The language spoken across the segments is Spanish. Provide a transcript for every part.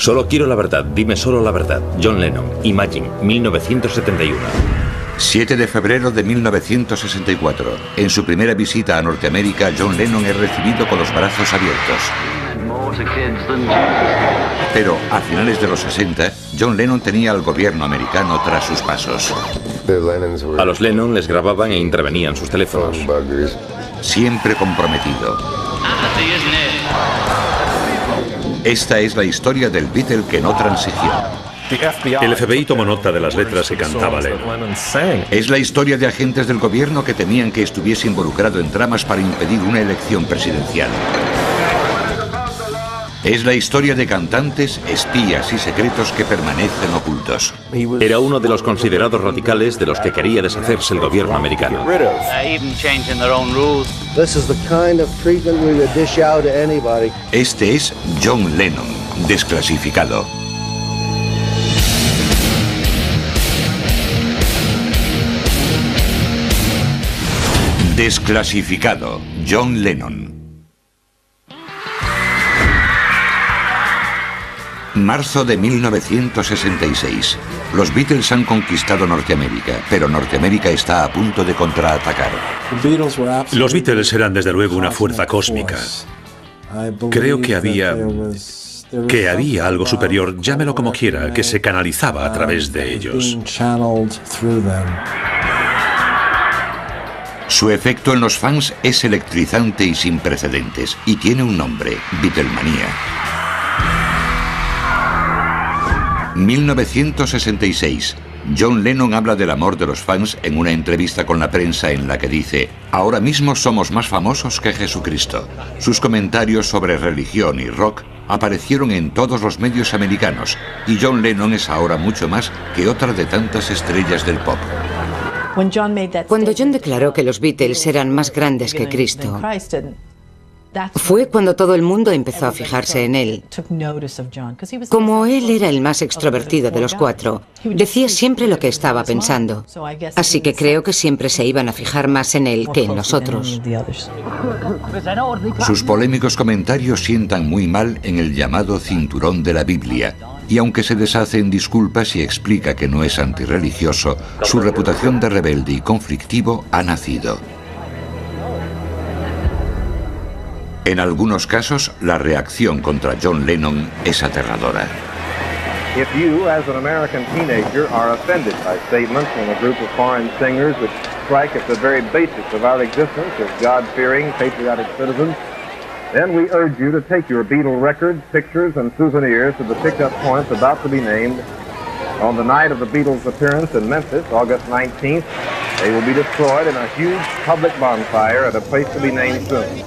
Solo quiero la verdad, dime solo la verdad. John Lennon, Imagine, 1971. 7 de febrero de 1964. En su primera visita a Norteamérica, John Lennon es recibido con los brazos abiertos. Pero a finales de los 60, John Lennon tenía al gobierno americano tras sus pasos. A los Lennon les grababan e intervenían sus teléfonos. Siempre comprometido. Esta es la historia del Beatle que no transigió. El FBI tomó nota de las letras que cantaba Lennon. Es la historia de agentes del gobierno que temían que estuviese involucrado en tramas para impedir una elección presidencial. Es la historia de cantantes, espías y secretos que permanecen ocultos. Era uno de los considerados radicales de los que quería deshacerse el gobierno americano. Este es John Lennon, desclasificado. Desclasificado, John Lennon. Marzo de 1966. Los Beatles han conquistado Norteamérica, pero Norteamérica está a punto de contraatacar. Los Beatles eran desde luego una fuerza cósmica. Creo que había algo superior, llámelo como quiera, que se canalizaba a través de ellos. Su efecto en los fans es electrizante y sin precedentes, y tiene un nombre: Beatlemanía. 1966. John Lennon habla del amor de los fans en una entrevista con la prensa en la que dice: ahora mismo somos más famosos que Jesucristo. Sus comentarios sobre religión y rock aparecieron en todos los medios americanos, y John Lennon es ahora mucho más que otra de tantas estrellas del pop. Cuando John declaró que los Beatles eran más grandes que Cristo, fue cuando todo el mundo empezó a fijarse en él. Como él era el más extrovertido de los cuatro, decía siempre lo que estaba pensando. Así que creo que siempre se iban a fijar más en él que en nosotros. Sus polémicos comentarios sientan muy mal en el llamado cinturón de la Biblia. Y aunque se deshace en disculpas y explica que no es antirreligioso, su reputación de rebelde y conflictivo ha nacido. En algunos casos, la reacción contra John Lennon es aterradora. If you, as an American teenager, are offended by statements from a group of foreign singers which strike at the very basis of our existence as God-fearing, patriotic citizens, then we urge you to take your Beatle records, pictures, and souvenirs to the pickup points about to be named. On the night of the Beatles' appearance in Memphis, August 19th, they will be destroyed in a huge public bonfire at a place to be named soon.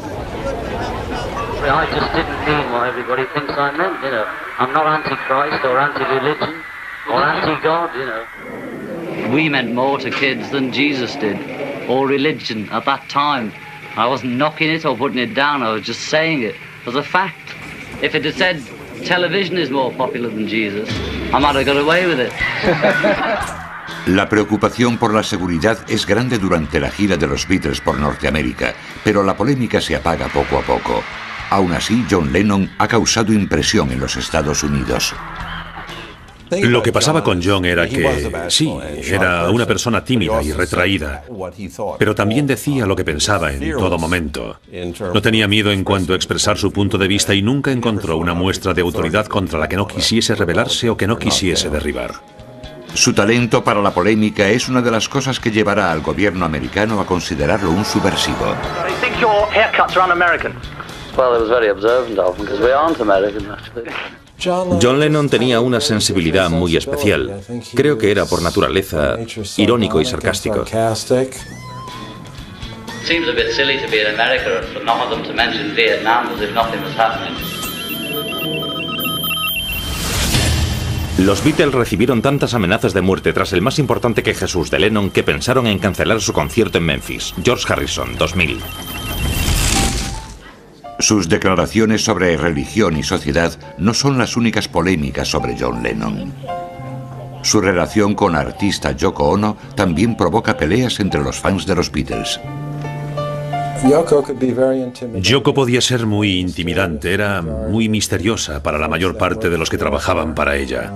I just didn't mean what everybody thinks I meant, you know. I'm not anti-Christ or anti-religion or anti-God, you know. We meant more to kids than Jesus did, or religion at that time. I wasn't knocking it or putting it down, I was just saying it as a fact. If it had said television is more popular than Jesus, I might have got away with it. La preocupación por la seguridad es grande durante la gira de los Beatles por Norteamérica, pero la polémica se apaga poco a poco. Aún así, John Lennon ha causado impresión en los Estados Unidos. Lo que pasaba con John era que, sí, era una persona tímida y retraída, pero también decía lo que pensaba en todo momento. No tenía miedo en cuanto a expresar su punto de vista y nunca encontró una muestra de autoridad contra la que no quisiese rebelarse o que no quisiese derribar. Su talento para la polémica es una de las cosas que llevará al gobierno americano a considerarlo un subversivo. John Lennon tenía una sensibilidad muy especial. Creo que era por naturaleza irónico y sarcástico. Seems a bit silly to be in America for none of them to mention Vietnam as if nothing was happening. Los Beatles recibieron tantas amenazas de muerte tras el más importante que Jesús de Lennon que pensaron en cancelar su concierto en Memphis. George Harrison, 2000. Sus declaraciones sobre religión y sociedad no son las únicas polémicas sobre John Lennon. Su relación con la artista Yoko Ono también provoca peleas entre los fans de los Beatles. Yoko podía ser muy intimidante, era muy misteriosa para la mayor parte de los que trabajaban para ella.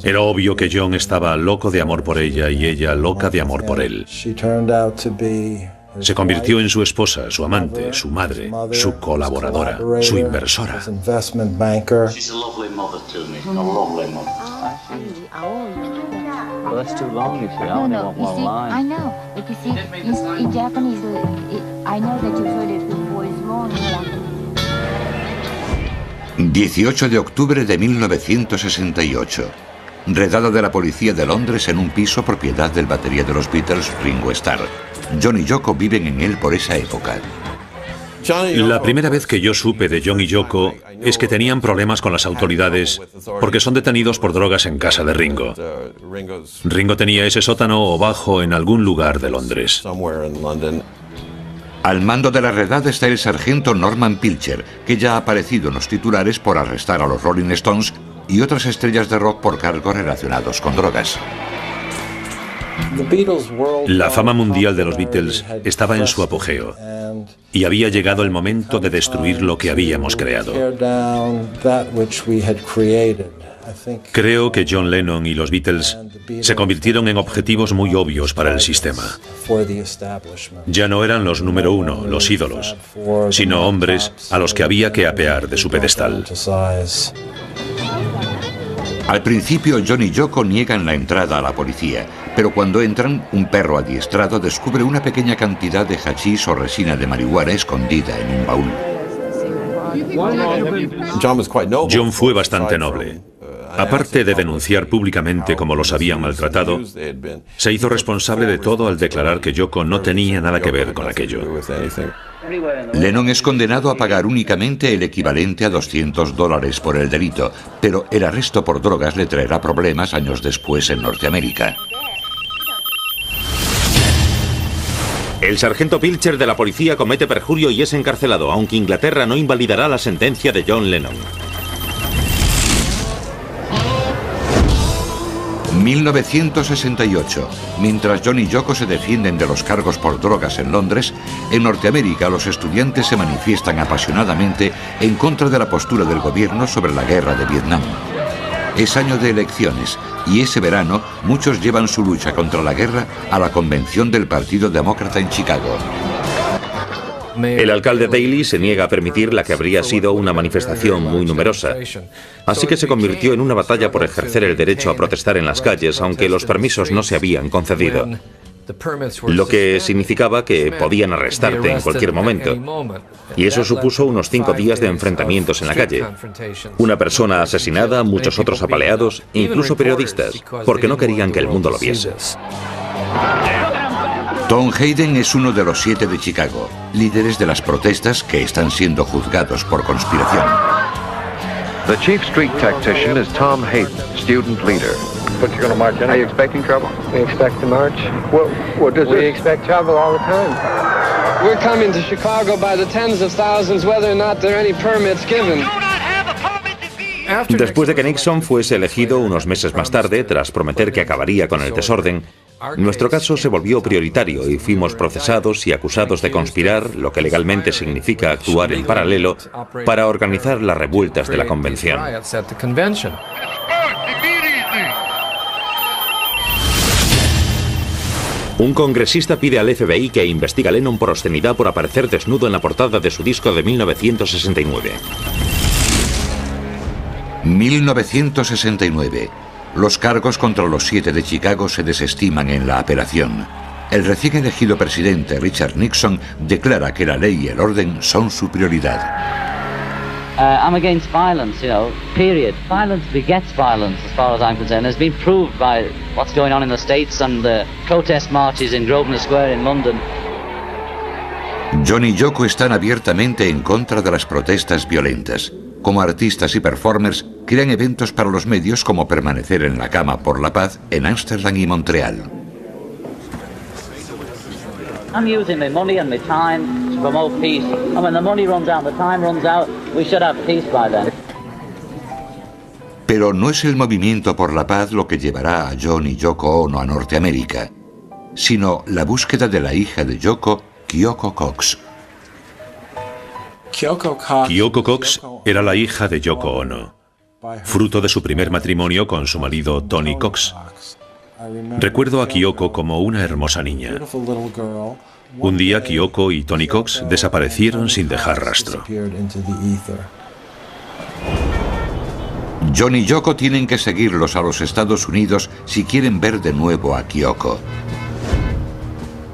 Era obvio que John estaba loco de amor por ella y ella loca de amor por él. Se convirtió en su esposa, su amante, su madre, su colaboradora, su inversora. Well, that's too long, you see. I only want one line. I know, but you see, in Japanese, I know that you've heard it before, it's long in Japanese. 18 de octubre de 1968. Redada de la policía de Londres en un piso propiedad del batería de los Beatles, Ringo Starr. John y Yoko viven en él por esa época. La primera vez que yo supe de John y Yoko es que tenían problemas con las autoridades porque son detenidos por drogas en casa de Ringo. Ringo tenía ese sótano o bajo en algún lugar de Londres. Al mando de la redada está el sargento Norman Pilcher, que ya ha aparecido en los titulares por arrestar a los Rolling Stones y otras estrellas de rock por cargos relacionados con drogas. La fama mundial de los Beatles estaba en su apogeo y había llegado el momento de destruir lo que habíamos creado. Creo que John Lennon y los Beatles se convirtieron en objetivos muy obvios para el sistema. Ya no eran los número uno, los ídolos, sino hombres a los que había que apear de su pedestal. Al principio, John y Yoko niegan la entrada a la policía, pero cuando entran, un perro adiestrado descubre una pequeña cantidad de hachís o resina de marihuana escondida en un baúl. John fue bastante noble. Aparte de denunciar públicamente cómo los habían maltratado, se hizo responsable de todo al declarar que Yoko no tenía nada que ver con aquello. Lennon es condenado a pagar únicamente el equivalente a $200 por el delito, pero el arresto por drogas le traerá problemas años después en Norteamérica. El sargento Pilcher de la policía comete perjurio y es encarcelado, aunque Inglaterra no invalidará la sentencia de John Lennon. 1968. Mientras John y Yoko se defienden de los cargos por drogas en Londres, en Norteamérica los estudiantes se manifiestan apasionadamente en contra de la postura del gobierno sobre la guerra de Vietnam. Es año de elecciones y ese verano muchos llevan su lucha contra la guerra a la convención del Partido Demócrata en Chicago. El alcalde Daley se niega a permitir la que habría sido una manifestación muy numerosa. Así que se convirtió en una batalla por ejercer el derecho a protestar en las calles, aunque los permisos no se habían concedido. Lo que significaba que podían arrestarte en cualquier momento. Y eso supuso unos 5 días de enfrentamientos en la calle. Una persona asesinada, muchos otros apaleados, incluso periodistas, porque no querían que el mundo lo viese. Tom Hayden es uno de los 7 de Chicago, líderes de las protestas que están siendo juzgados por conspiración. The chief street tactician is Tom Hayden, student leader. But you're going to march in? Are you expecting trouble? We expect to march. What does we expect trouble all the time. We're coming to Chicago by the tens of thousands, whether or not there are any permits given. Después de que Nixon fuese elegido unos meses más tarde, tras prometer que acabaría con el desorden, nuestro caso se volvió prioritario y fuimos procesados y acusados de conspirar, lo que legalmente significa actuar en paralelo, para organizar las revueltas de la convención. Un congresista pide al FBI que investigue a Lennon por obscenidad por aparecer desnudo en la portada de su disco de 1969. 1969. Los cargos contra los 7 de Chicago se desestiman en la apelación. El recién elegido presidente Richard Nixon declara que la ley y el orden son su prioridad. I'm against violence, period. Violence begets violence, as far as I'm concerned. It's been proved by what's going on in the States and the protest marches in Grosvenor Square in London. John y Yoko están abiertamente en contra de las protestas violentas. Como artistas y performers, crean eventos para los medios como Permanecer en la cama por la paz en Ámsterdam y Montreal. I'm using my money and my time to promote peace. And when the money runs out, the time runs out, we should have peace by then. Pero no es el movimiento por la paz lo que llevará a John y Yoko Ono a Norteamérica. sino la búsqueda de la hija de Yoko, Kyoko Cox. Kyoko Cox era la hija de Yoko Ono, fruto de su primer matrimonio con su marido Tony Cox. Recuerdo a Kyoko como una hermosa niña. Un día Kyoko y Tony Cox desaparecieron sin dejar rastro. John y Yoko tienen que seguirlos a los Estados Unidos si quieren ver de nuevo a Kyoko.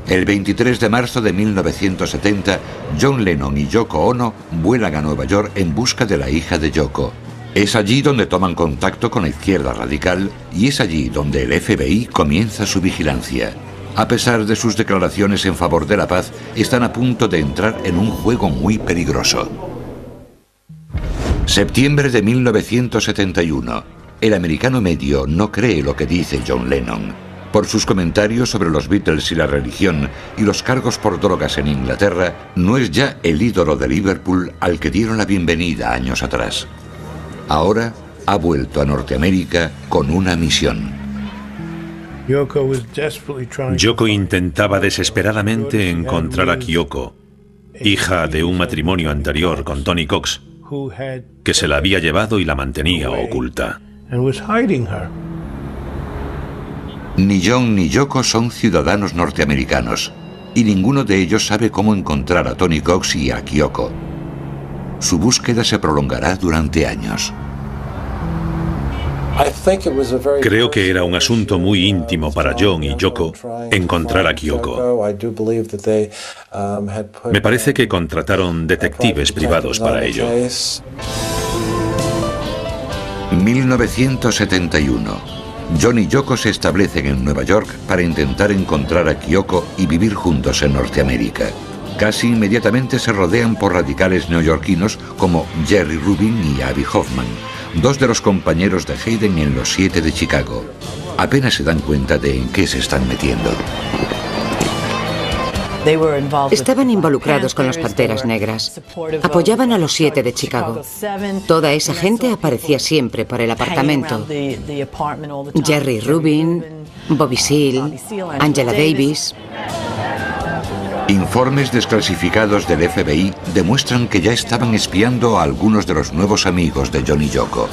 El 23 de marzo de 1970, John Lennon y Yoko Ono vuelan a Nueva York en busca de la hija de Yoko. Es allí donde toman contacto con la izquierda radical y es allí donde el FBI comienza su vigilancia. A pesar de sus declaraciones en favor de la paz, están a punto de entrar en un juego muy peligroso. Septiembre de 1971. El americano medio no cree lo que dice John Lennon. Por sus comentarios sobre los Beatles y la religión y los cargos por drogas en Inglaterra, no es ya el ídolo de Liverpool al que dieron la bienvenida años atrás. Ahora ha vuelto a Norteamérica con una misión. Yoko intentaba desesperadamente encontrar a Kyoko, hija de un matrimonio anterior con Tony Cox, que se la había llevado y la mantenía oculta. Ni John ni Yoko son ciudadanos norteamericanos, y ninguno de ellos sabe cómo encontrar a Tony Cox y a Kyoko. Su búsqueda se prolongará durante años. Creo que era un asunto muy íntimo para John y Yoko encontrar a Kyoko. Me parece que contrataron detectives privados para ello. 1971. John y Yoko se establecen en Nueva York para intentar encontrar a Kyoko y vivir juntos en Norteamérica. Casi inmediatamente se rodean por radicales neoyorquinos como Jerry Rubin y Abby Hoffman, dos de los compañeros de Hayden en los 7 de Chicago. Apenas se dan cuenta de en qué se están metiendo. Estaban involucrados con los Panteras Negras. Apoyaban a los 7 de Chicago. Toda esa gente aparecía siempre por el apartamento. Jerry Rubin, Bobby Seale, Angela Davis. Informes desclasificados del FBI demuestran que ya estaban espiando a algunos de los nuevos amigos de John y Yoko.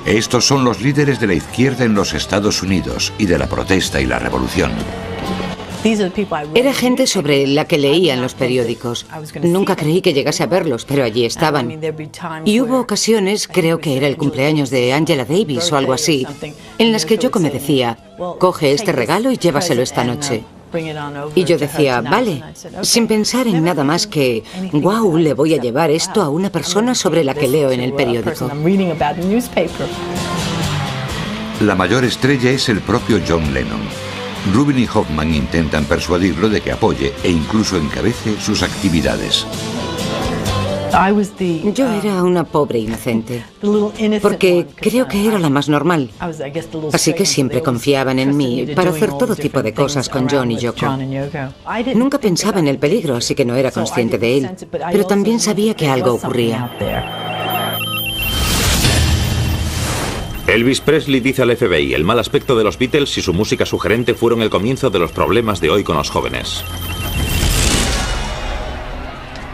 Estos son los líderes de la izquierda en los Estados Unidos y de la protesta y la revolución. Era gente sobre la que leía en los periódicos. Nunca creí que llegase a verlos, pero allí estaban. Y hubo ocasiones, creo que era el cumpleaños de Angela Davis o algo así, en las que Yoko me decía, coge este regalo y llévaselo esta noche. Y yo decía, vale, sin pensar en nada más que, wow, le voy a llevar esto a una persona sobre la que leo en el periódico. La mayor estrella es el propio John Lennon. Rubin y Hoffman intentan persuadirlo de que apoye e incluso encabece sus actividades. Yo era una pobre inocente, porque creo que era la más normal. Así que siempre confiaban en mí para hacer todo tipo de cosas con John y Yoko. Nunca pensaba en el peligro, así que no era consciente de él, pero también sabía que algo ocurría. Elvis Presley dice al FBI, el mal aspecto de los Beatles y su música sugerente fueron el comienzo de los problemas de hoy con los jóvenes.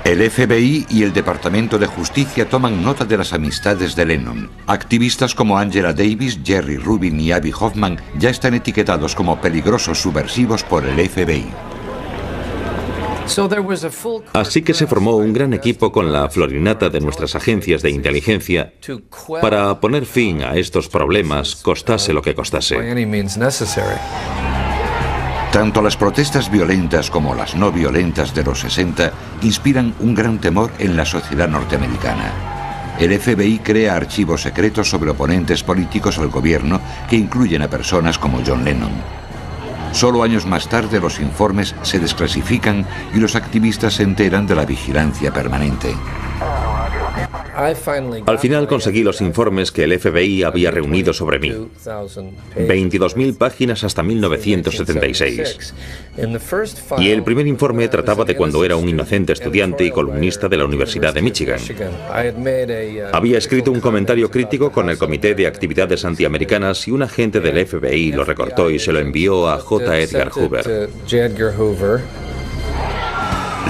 El FBI y el Departamento de Justicia toman nota de las amistades de Lennon. Activistas como Angela Davis, Jerry Rubin y Abby Hoffman ya están etiquetados como peligrosos subversivos por el FBI. Así que se formó un gran equipo con la florinata de nuestras agencias de inteligencia para poner fin a estos problemas, costase lo que costase. Tanto las protestas violentas como las no violentas de los 60 inspiran un gran temor en la sociedad norteamericana. El FBI crea archivos secretos sobre oponentes políticos al gobierno que incluyen a personas como John Lennon. Solo años más tarde los informes se desclasifican y los activistas se enteran de la vigilancia permanente. Al final conseguí los informes que el FBI había reunido sobre mí. 22.000 páginas hasta 1976. Y el primer informe trataba de cuando era un inocente estudiante y columnista de la Universidad de Michigan. Había escrito un comentario crítico con el Comité de Actividades Antiamericanas y un agente del FBI lo recortó y se lo envió a J. Edgar Hoover.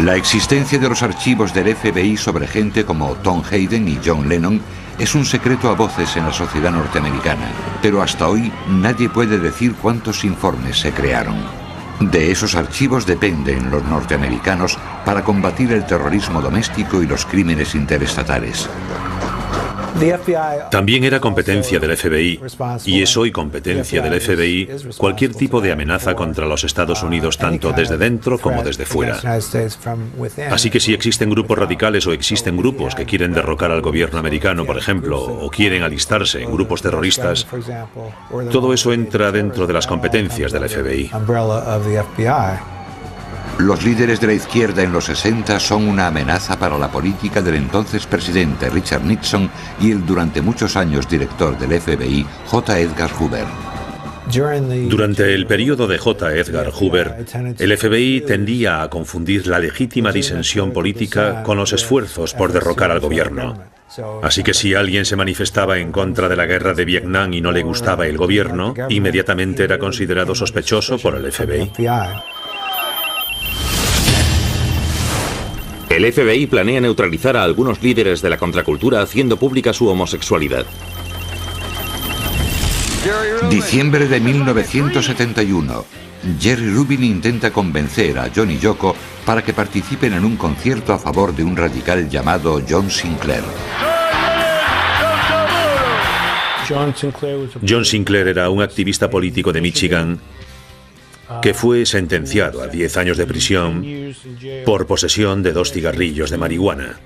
La existencia de los archivos del FBI sobre gente como Tom Hayden y John Lennon es un secreto a voces en la sociedad norteamericana, pero hasta hoy nadie puede decir cuántos informes se crearon. De esos archivos dependen los norteamericanos para combatir el terrorismo doméstico y los crímenes interestatales. También era competencia del FBI, y es hoy competencia del FBI, cualquier tipo de amenaza contra los Estados Unidos, tanto desde dentro como desde fuera. Así que si existen grupos radicales o existen grupos que quieren derrocar al gobierno americano, por ejemplo, o quieren alistarse en grupos terroristas, todo eso entra dentro de las competencias del FBI. Los líderes de la izquierda en los 60 son una amenaza para la política del entonces presidente Richard Nixon y el durante muchos años director del FBI, J. Edgar Hoover. Durante el periodo de J. Edgar Hoover, el FBI tendía a confundir la legítima disensión política con los esfuerzos por derrocar al gobierno. Así que si alguien se manifestaba en contra de la guerra de Vietnam y no le gustaba el gobierno, inmediatamente era considerado sospechoso por el FBI. El FBI planea neutralizar a algunos líderes de la contracultura haciendo pública su homosexualidad. Diciembre de 1971. Jerry Rubin intenta convencer a John y Yoko para que participen en un concierto a favor de un radical llamado John Sinclair. John Sinclair era un activista político de Michigan que fue sentenciado a 10 años de prisión por posesión de 2 cigarrillos de marihuana.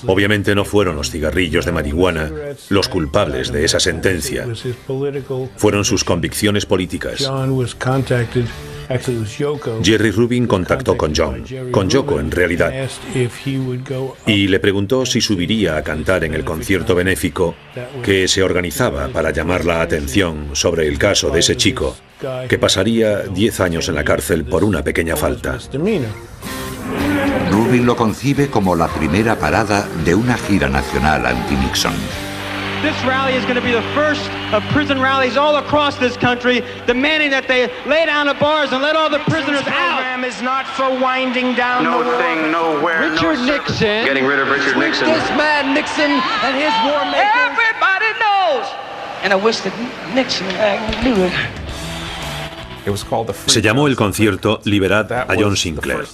Obviamente no fueron los cigarrillos de marihuana los culpables de esa sentencia. Fueron sus convicciones políticas. Jerry Rubin contactó con Yoko en realidad, y le preguntó si subiría a cantar en el concierto benéfico que se organizaba para llamar la atención sobre el caso de ese chico, que pasaría 10 años en la cárcel por una pequeña falta. Rubin lo concibe como la primera parada de una gira nacional anti-Nixon. This rally is going to be the first of prison rallies all across this country, demanding that they lay down the bars and let all the prisoners out. Program is not for winding down no thing, nowhere, Richard no Nixon. Getting rid of Richard Nixon. This man Nixon and his war makers. Everybody knows. And I wish that Nixon knew it. Se llamó el concierto Liberad a John Sinclair.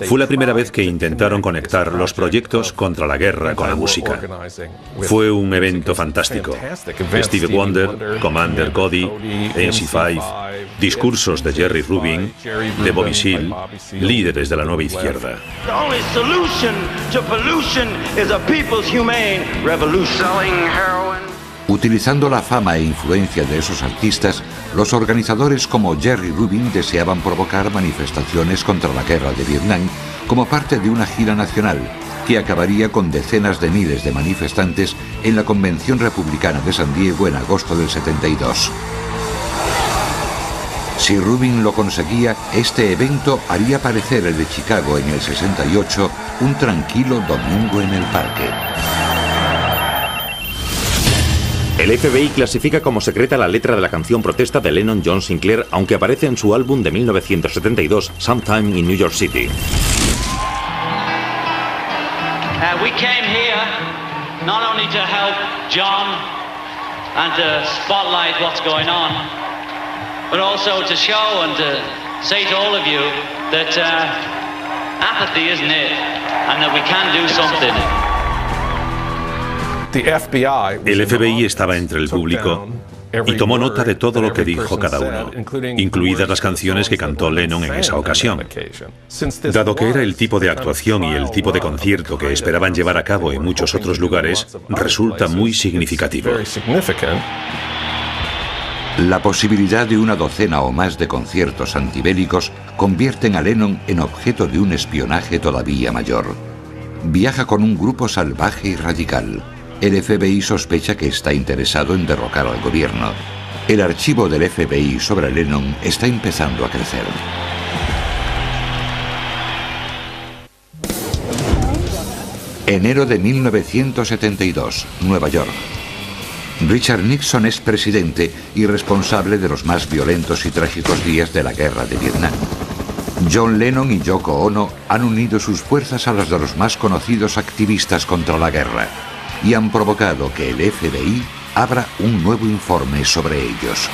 Fue la primera vez que intentaron conectar los proyectos contra la guerra con la música. Fue un evento fantástico. Stevie Wonder, Commander Cody, MC5, discursos de Jerry Rubin, de Bobby Seale, líderes de la nueva izquierda. The only solution to pollution is a people's humane revolution. Selling heroin. Utilizando la fama e influencia de esos artistas, los organizadores como Jerry Rubin deseaban provocar manifestaciones contra la guerra de Vietnam como parte de una gira nacional que acabaría con decenas de miles de manifestantes en la Convención Republicana de San Diego en agosto del 72. Si Rubin lo conseguía, este evento haría parecer el de Chicago en el 68 un tranquilo domingo en el parque. El FBI clasifica como secreta la letra de la canción protesta de Lennon John Sinclair, aunque aparece en su álbum de 1972, Sometime in New York City. We came here not only to help John and to spotlight what's going on, but also to show and to say to all of you that apathy isn't it, and that we can do something. El FBI estaba entre el público y tomó nota de todo lo que dijo cada uno, incluidas las canciones que cantó Lennon en esa ocasión. Dado que era el tipo de actuación y el tipo de concierto que esperaban llevar a cabo en muchos otros lugares, resulta muy significativo. La posibilidad de una docena o más de conciertos antibélicos convierten a Lennon en objeto de un espionaje todavía mayor. viaja con un grupo salvaje y radical. El FBI sospecha que está interesado en derrocar al gobierno. El archivo del FBI sobre Lennon está empezando a crecer. Enero de 1972, Nueva York. Richard Nixon es presidente y responsable de los más violentos y trágicos días de la guerra de Vietnam. John Lennon y Yoko Ono han unido sus fuerzas a las de los más conocidos activistas contra la guerra y han provocado que el FBI abra un nuevo informe sobre ellos.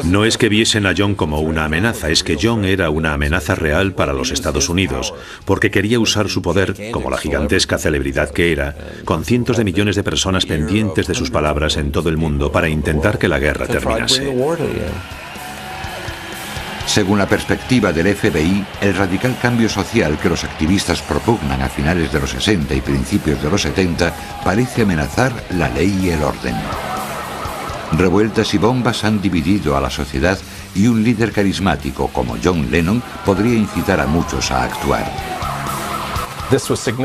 No es que viesen a John como una amenaza, es que John era una amenaza real para los Estados Unidos, porque quería usar su poder, como la gigantesca celebridad que era, con cientos de millones de personas pendientes de sus palabras en todo el mundo para intentar que la guerra terminase. Según la perspectiva del FBI, el radical cambio social que los activistas propugnan a finales de los 60 y principios de los 70 parece amenazar la ley y el orden. Revueltas y bombas han dividido a la sociedad y un líder carismático como John Lennon podría incitar a muchos a actuar.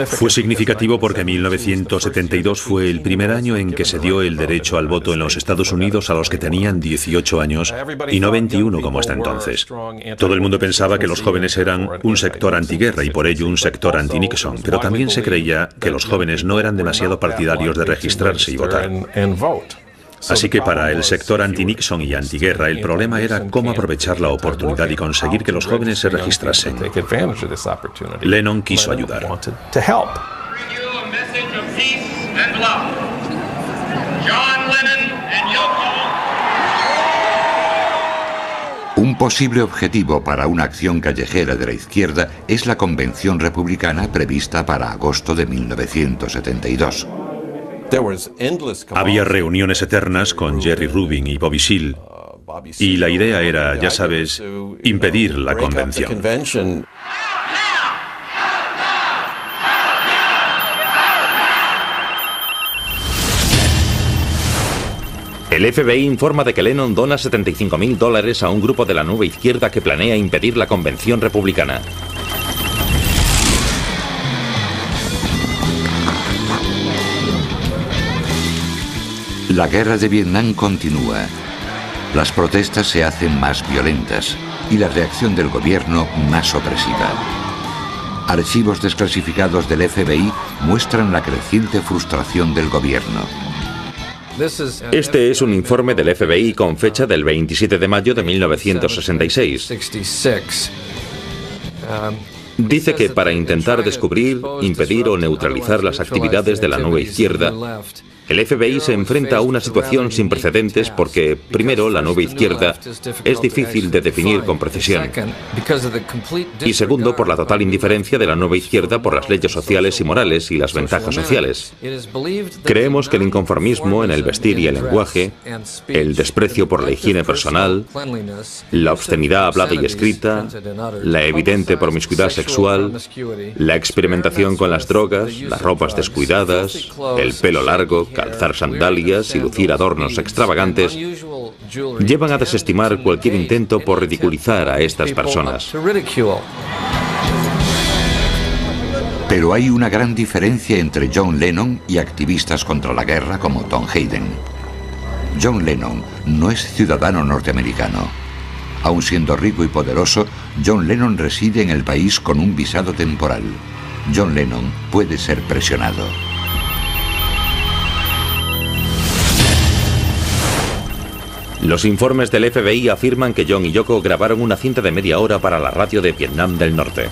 Fue significativo porque 1972 fue el primer año en que se dio el derecho al voto en los Estados Unidos a los que tenían 18 años y no 21 como hasta entonces. Todo el mundo pensaba que los jóvenes eran un sector antiguerra y por ello un sector anti-Nixon, pero también se creía que los jóvenes no eran demasiado partidarios de registrarse y votar. Así que para el sector anti-Nixon y antiguerra el problema era cómo aprovechar la oportunidad y conseguir que los jóvenes se registrasen. Lennon quiso ayudar. Un posible objetivo para una acción callejera de la izquierda es la convención republicana prevista para agosto de 1972. Había reuniones eternas con Jerry Rubin y Bobby Seale, y la idea era, ya sabes, impedir la convención. El FBI informa de que Lennon dona $75.000 a un grupo de la nueva izquierda que planea impedir la convención republicana. La guerra de Vietnam continúa. Las protestas se hacen más violentas y la reacción del gobierno más opresiva. Archivos desclasificados del FBI muestran la creciente frustración del gobierno. Este es un informe del FBI con fecha del 27 de mayo de 1966. Dice que para intentar descubrir, impedir o neutralizar las actividades de la nueva izquierda, el FBI se enfrenta a una situación sin precedentes porque, primero, la nueva izquierda es difícil de definir con precisión. Y segundo, por la total indiferencia de la nueva izquierda por las leyes sociales y morales y las ventajas sociales. Creemos que el inconformismo en el vestir y el lenguaje, el desprecio por la higiene personal, la obscenidad hablada y escrita, la evidente promiscuidad sexual, la experimentación con las drogas, las ropas descuidadas, el pelo largo, calzar sandalias y lucir adornos extravagantes, llevan a desestimar cualquier intento por ridiculizar a estas personas. Pero hay una gran diferencia entre John Lennon y activistas contra la guerra como Tom Hayden. John Lennon no es ciudadano norteamericano. Aun siendo rico y poderoso, John Lennon reside en el país con un visado temporal. John Lennon puede ser presionado. Los informes del FBI afirman que John y Yoko grabaron una cinta de media hora para la radio de Vietnam del Norte.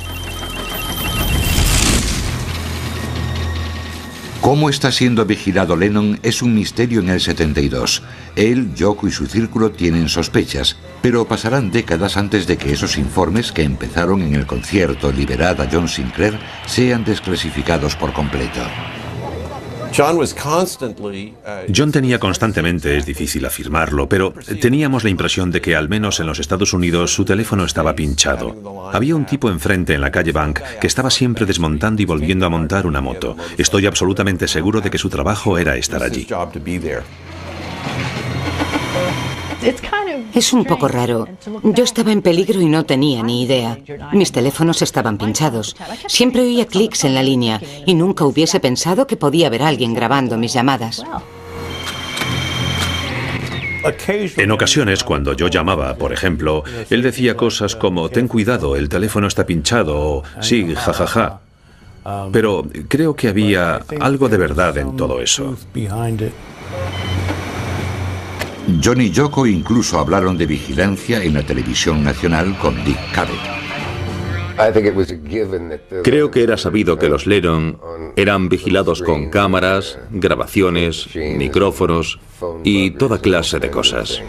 ¿Cómo está siendo vigilado Lennon? Es un misterio en el 72. Él, Yoko y su círculo tienen sospechas, pero pasarán décadas antes de que esos informes que empezaron en el concierto Liberad a John Sinclair sean desclasificados por completo. John tenía constantemente, es difícil afirmarlo, pero teníamos la impresión de que al menos en los Estados Unidos su teléfono estaba pinchado. Había un tipo enfrente en la calle Bank que estaba siempre desmontando y volviendo a montar una moto. Estoy absolutamente seguro de que su trabajo era estar allí. Es un poco raro. Yo estaba en peligro y no tenía ni idea. Mis teléfonos estaban pinchados. Siempre oía clics en la línea y nunca hubiese pensado que podía haber alguien grabando mis llamadas. En ocasiones, cuando yo llamaba, por ejemplo, él decía cosas como «ten cuidado, el teléfono está pinchado» o «sí, jajaja». Pero creo que había algo de verdad en todo eso. John y Yoko incluso hablaron de vigilancia en la televisión nacional con Dick Cavett. Creo que era sabido que los Lennon eran vigilados con cámaras, grabaciones, micrófonos y toda clase de cosas.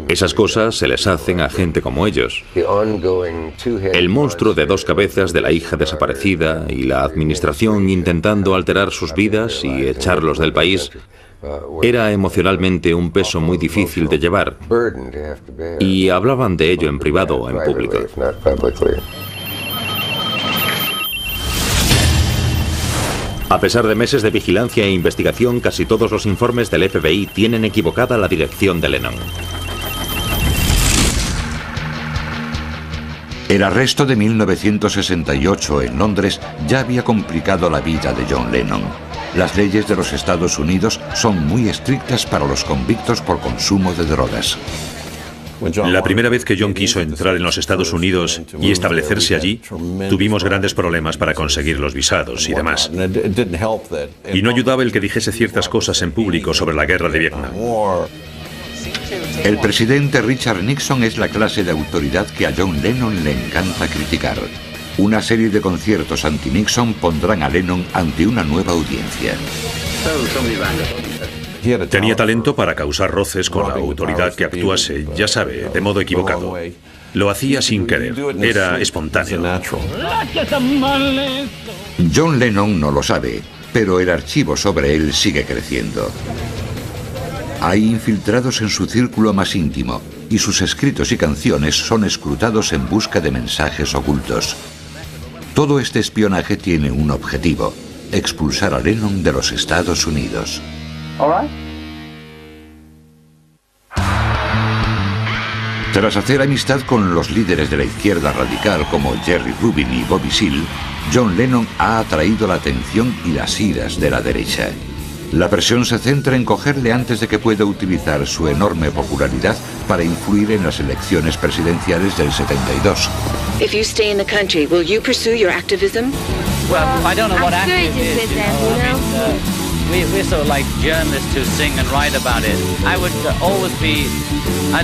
Esas cosas se les hacen a gente como ellos. El monstruo de dos cabezas de la hija desaparecida y la administración intentando alterar sus vidas y echarlos del país era emocionalmente un peso muy difícil de llevar, y hablaban de ello en privado o en público. A pesar de meses de vigilancia e investigación, casi todos los informes del FBI tienen equivocada la dirección de Lennon. El arresto de 1968 en Londres ya había complicado la vida de John Lennon. Las leyes de los Estados Unidos son muy estrictas para los convictos por consumo de drogas. La primera vez que John quiso entrar en los Estados Unidos y establecerse allí, tuvimos grandes problemas para conseguir los visados y demás. Y no ayudaba el que dijese ciertas cosas en público sobre la guerra de Vietnam. El presidente Richard Nixon es la clase de autoridad que a John Lennon le encanta criticar. Una serie de conciertos anti-Nixon pondrán a Lennon ante una nueva audiencia. Tenía talento para causar roces con la autoridad que actuase, ya sabe, de modo equivocado. Lo hacía sin querer, era espontáneo. John Lennon no lo sabe, pero el archivo sobre él sigue creciendo. Hay infiltrados en su círculo más íntimo y sus escritos y canciones son escrutados en busca de mensajes ocultos. Todo este espionaje tiene un objetivo: expulsar a Lennon de los Estados Unidos. Tras hacer amistad con los líderes de la izquierda radical como Jerry Rubin y Bobby Seale, John Lennon ha atraído la atención y las iras de la derecha. La presión se centra en cogerle antes de que pueda utilizar su enorme popularidad para influir en las elecciones presidenciales del 72. If you stay in the country, will you pursue your activism? Well, I don't know what activism is, you know. We're sort of like journalists who sing and write about it. I'd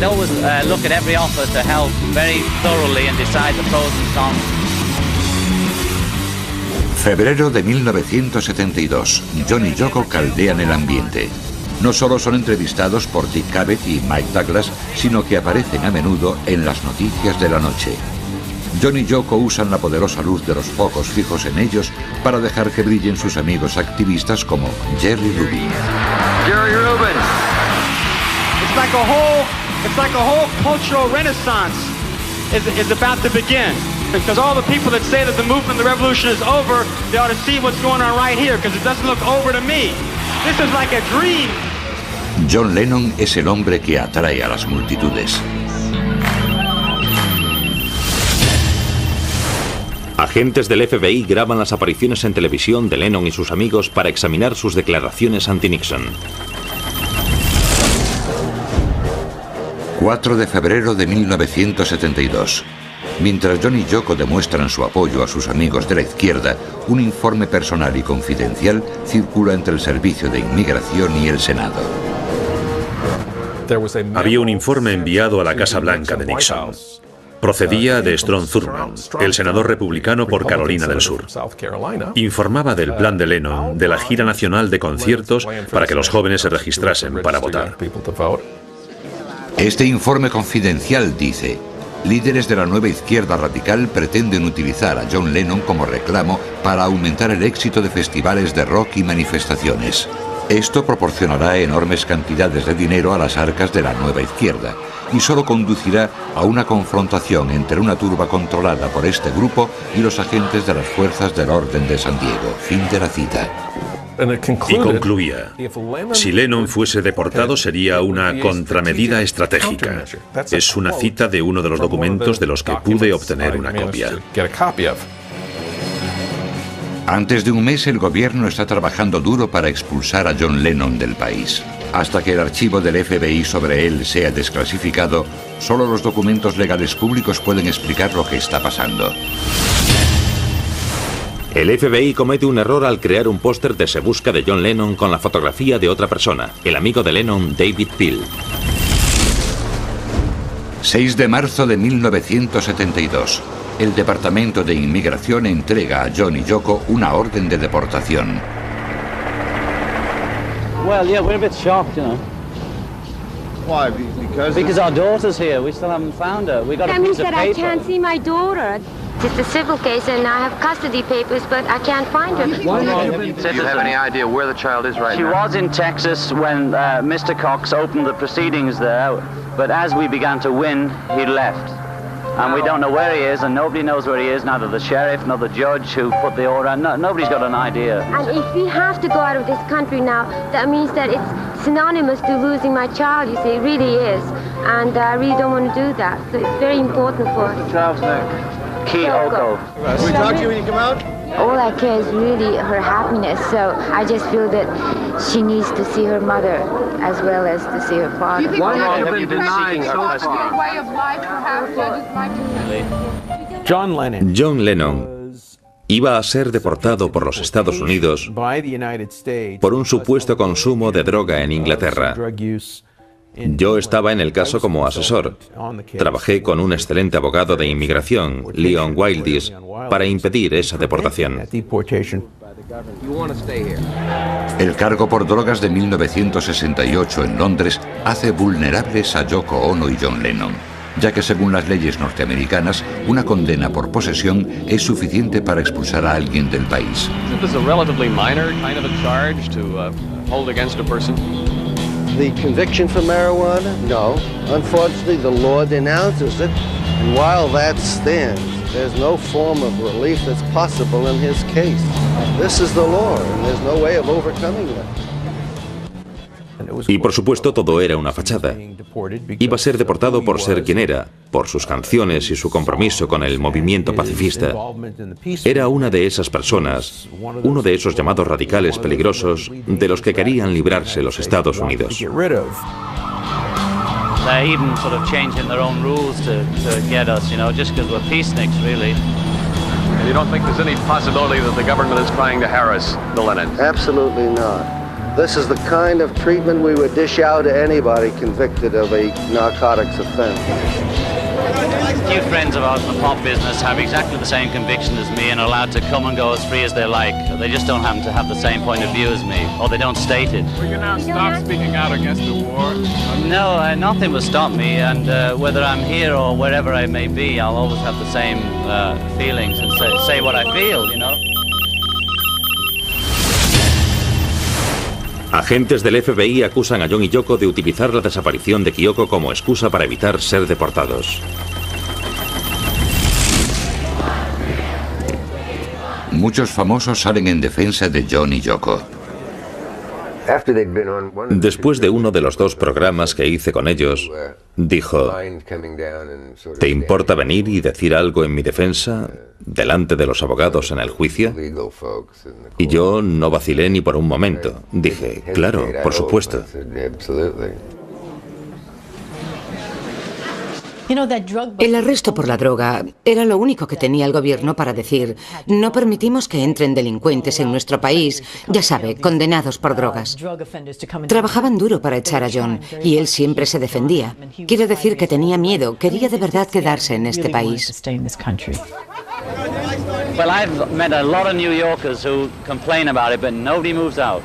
always look at every offer to help very thoroughly and decide the pros and cons. Febrero de 1972. John y Yoko caldean el ambiente. No solo son entrevistados por Dick Cavett y Mike Douglas, sino que aparecen a menudo en las noticias de la noche. John y Yoko usan la poderosa luz de los focos fijos en ellos para dejar que brillen sus amigos activistas como Jerry Rubin. Jerry Rubin. It's like a whole cultural renaissance is about to begin. Because all the people that say that the movement of the revolution is over, they ought to see what's going on right here, because it doesn't look over to me. This is like a dream. John Lennon es el hombre que atrae a las multitudes. Agentes del FBI graban las apariciones en televisión de Lennon y sus amigos para examinar sus declaraciones anti-Nixon. 4 de febrero de 1972. Mientras John y Yoko demuestran su apoyo a sus amigos de la izquierda, un informe personal y confidencial circula entre el Servicio de Inmigración y el Senado. Había un informe enviado a la Casa Blanca de Nixon. Procedía de Strom Thurmond, el senador republicano por Carolina del Sur. Informaba del plan de Lennon, de la gira nacional de conciertos para que los jóvenes se registrasen para votar. Este informe confidencial dice: líderes de la nueva izquierda radical pretenden utilizar a John Lennon como reclamo para aumentar el éxito de festivales de rock y manifestaciones. Esto proporcionará enormes cantidades de dinero a las arcas de la nueva izquierda y solo conducirá a una confrontación entre una turba controlada por este grupo y los agentes de las fuerzas del orden de San Diego. Fin de la cita. Y concluía, si Lennon fuese deportado sería una contramedida estratégica. Es una cita de uno de los documentos de los que pude obtener una copia. Antes de un mes el gobierno está trabajando duro para expulsar a John Lennon del país. Hasta que el archivo del FBI sobre él sea desclasificado, solo los documentos legales públicos pueden explicar lo que está pasando. El FBI comete un error al crear un póster de Se busca de John Lennon con la fotografía de otra persona, el amigo de Lennon, David Peel. 6 de marzo de 1972. El Departamento de Inmigración entrega a John y Yoko una orden de deportación. Well, yeah, we're a bit shocked, you know. Why? Because our daughter's here. We still haven't found her. We got a piece of paper. That means that I can't see my daughter. It's a civil case and I have custody papers, but I can't find her. Do you have any idea where the child is right now? She was in Texas when Mr. Cox opened the proceedings there, but as we began to win, he left. And we don't know where he is, and nobody knows where he is, neither the sheriff nor the judge who put the order. No, nobody's got an idea. And if we have to go out of this country now, that means that it's synonymous to losing my child, you see, it really is. And I really don't want to do that. So it's very important for us. What's the child's name? Kyoko. Can we talk to you when you come out? All I care is really her happiness, so I just feel that she needs to see her mother as well as to see her father. Why have you been seeking her custody? John Lennon iba a ser deportado por los Estados Unidos por un supuesto consumo de droga en Inglaterra. Yo estaba en el caso como asesor. Trabajé con un excelente abogado de inmigración, Leon Wildis, para impedir esa deportación. El cargo por drogas de 1968 en Londres hace vulnerables a Yoko Ono y John Lennon, ya que según las leyes norteamericanas, una condena por posesión es suficiente para expulsar a alguien del país. The conviction for marijuana? No. Unfortunately, the law denounces it, and while that stands, there's no form of relief that's possible in his case. This is the law, and there's no way of overcoming that. Y por supuesto todo era una fachada. Iba a ser deportado por ser quien era, por sus canciones y su compromiso con el movimiento pacifista. Era una de esas personas, uno de esos llamados radicales peligrosos de los que querían librarse los Estados Unidos. They're even sort of changing their own rules to get us, you know, just because we're peaceniks, really. And you don't think there's any possibility that the government is trying to harass the Lennons? Absolutely not. This is the kind of treatment we would dish out to anybody convicted of a narcotics offense. A few friends of ours in the pop business have exactly the same conviction as me and are allowed to come and go as free as they like. They just don't happen to have the same point of view as me, or they don't state it. Will you now stop speaking out against the war? No, nothing will stop me, and whether I'm here or wherever I may be, I'll always have the same feelings and say what I feel, you know. Agentes del FBI acusan a John y Yoko de utilizar la desaparición de Kyoko como excusa para evitar ser deportados. Muchos famosos salen en defensa de John y Yoko. Después de uno de los dos programas que hice con ellos, dijo: ¿te importa venir y decir algo en mi defensa delante de los abogados en el juicio? Y yo no vacilé ni por un momento. Dije: claro, por supuesto. El arresto por la droga era lo único que tenía el gobierno para decir: no permitimos que entren delincuentes en nuestro país, ya sabe, condenados por drogas. Trabajaban duro para echar a John y él siempre se defendía. Quiere decir que tenía miedo, quería de verdad quedarse en este país. Well, I've met a lot of New Yorkers who complain about it, but nobody moves out.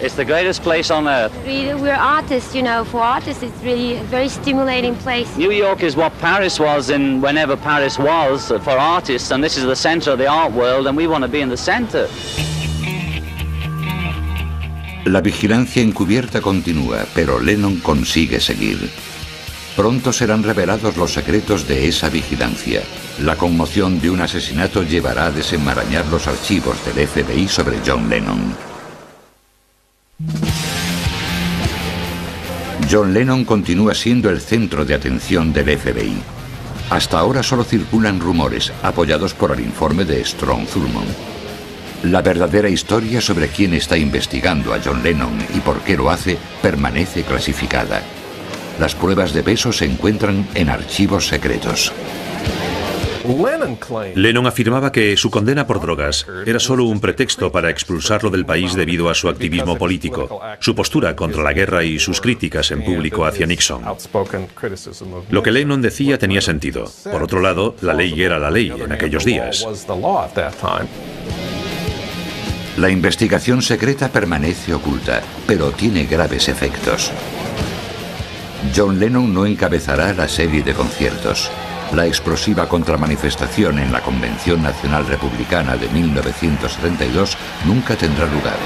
It's the greatest place on earth. We're artists, you know. For artists, it's really a very stimulating place. New York is what Paris was in whenever Paris was for artists, and this is the center of the art world, and we want to be in the center. La vigilancia encubierta continúa, pero Lennon consigue seguir. Pronto serán revelados los secretos de esa vigilancia. La conmoción de un asesinato llevará a desenmarañar los archivos del FBI sobre John Lennon. John Lennon continúa siendo el centro de atención del FBI. Hasta ahora solo circulan rumores, apoyados por el informe de Strong Thurmond. La verdadera historia sobre quién está investigando a John Lennon y por qué lo hace permanece clasificada. Las pruebas de peso se encuentran en archivos secretos. Lennon afirmaba que su condena por drogas era solo un pretexto para expulsarlo del país debido a su activismo político, su postura contra la guerra y sus críticas en público hacia Nixon. Lo que Lennon decía tenía sentido. Por otro lado, la ley era la ley en aquellos días. La investigación secreta permanece oculta, pero tiene graves efectos. John Lennon no encabezará la serie de conciertos. La explosiva contramanifestación en la Convención Nacional Republicana de 1972 nunca tendrá lugar.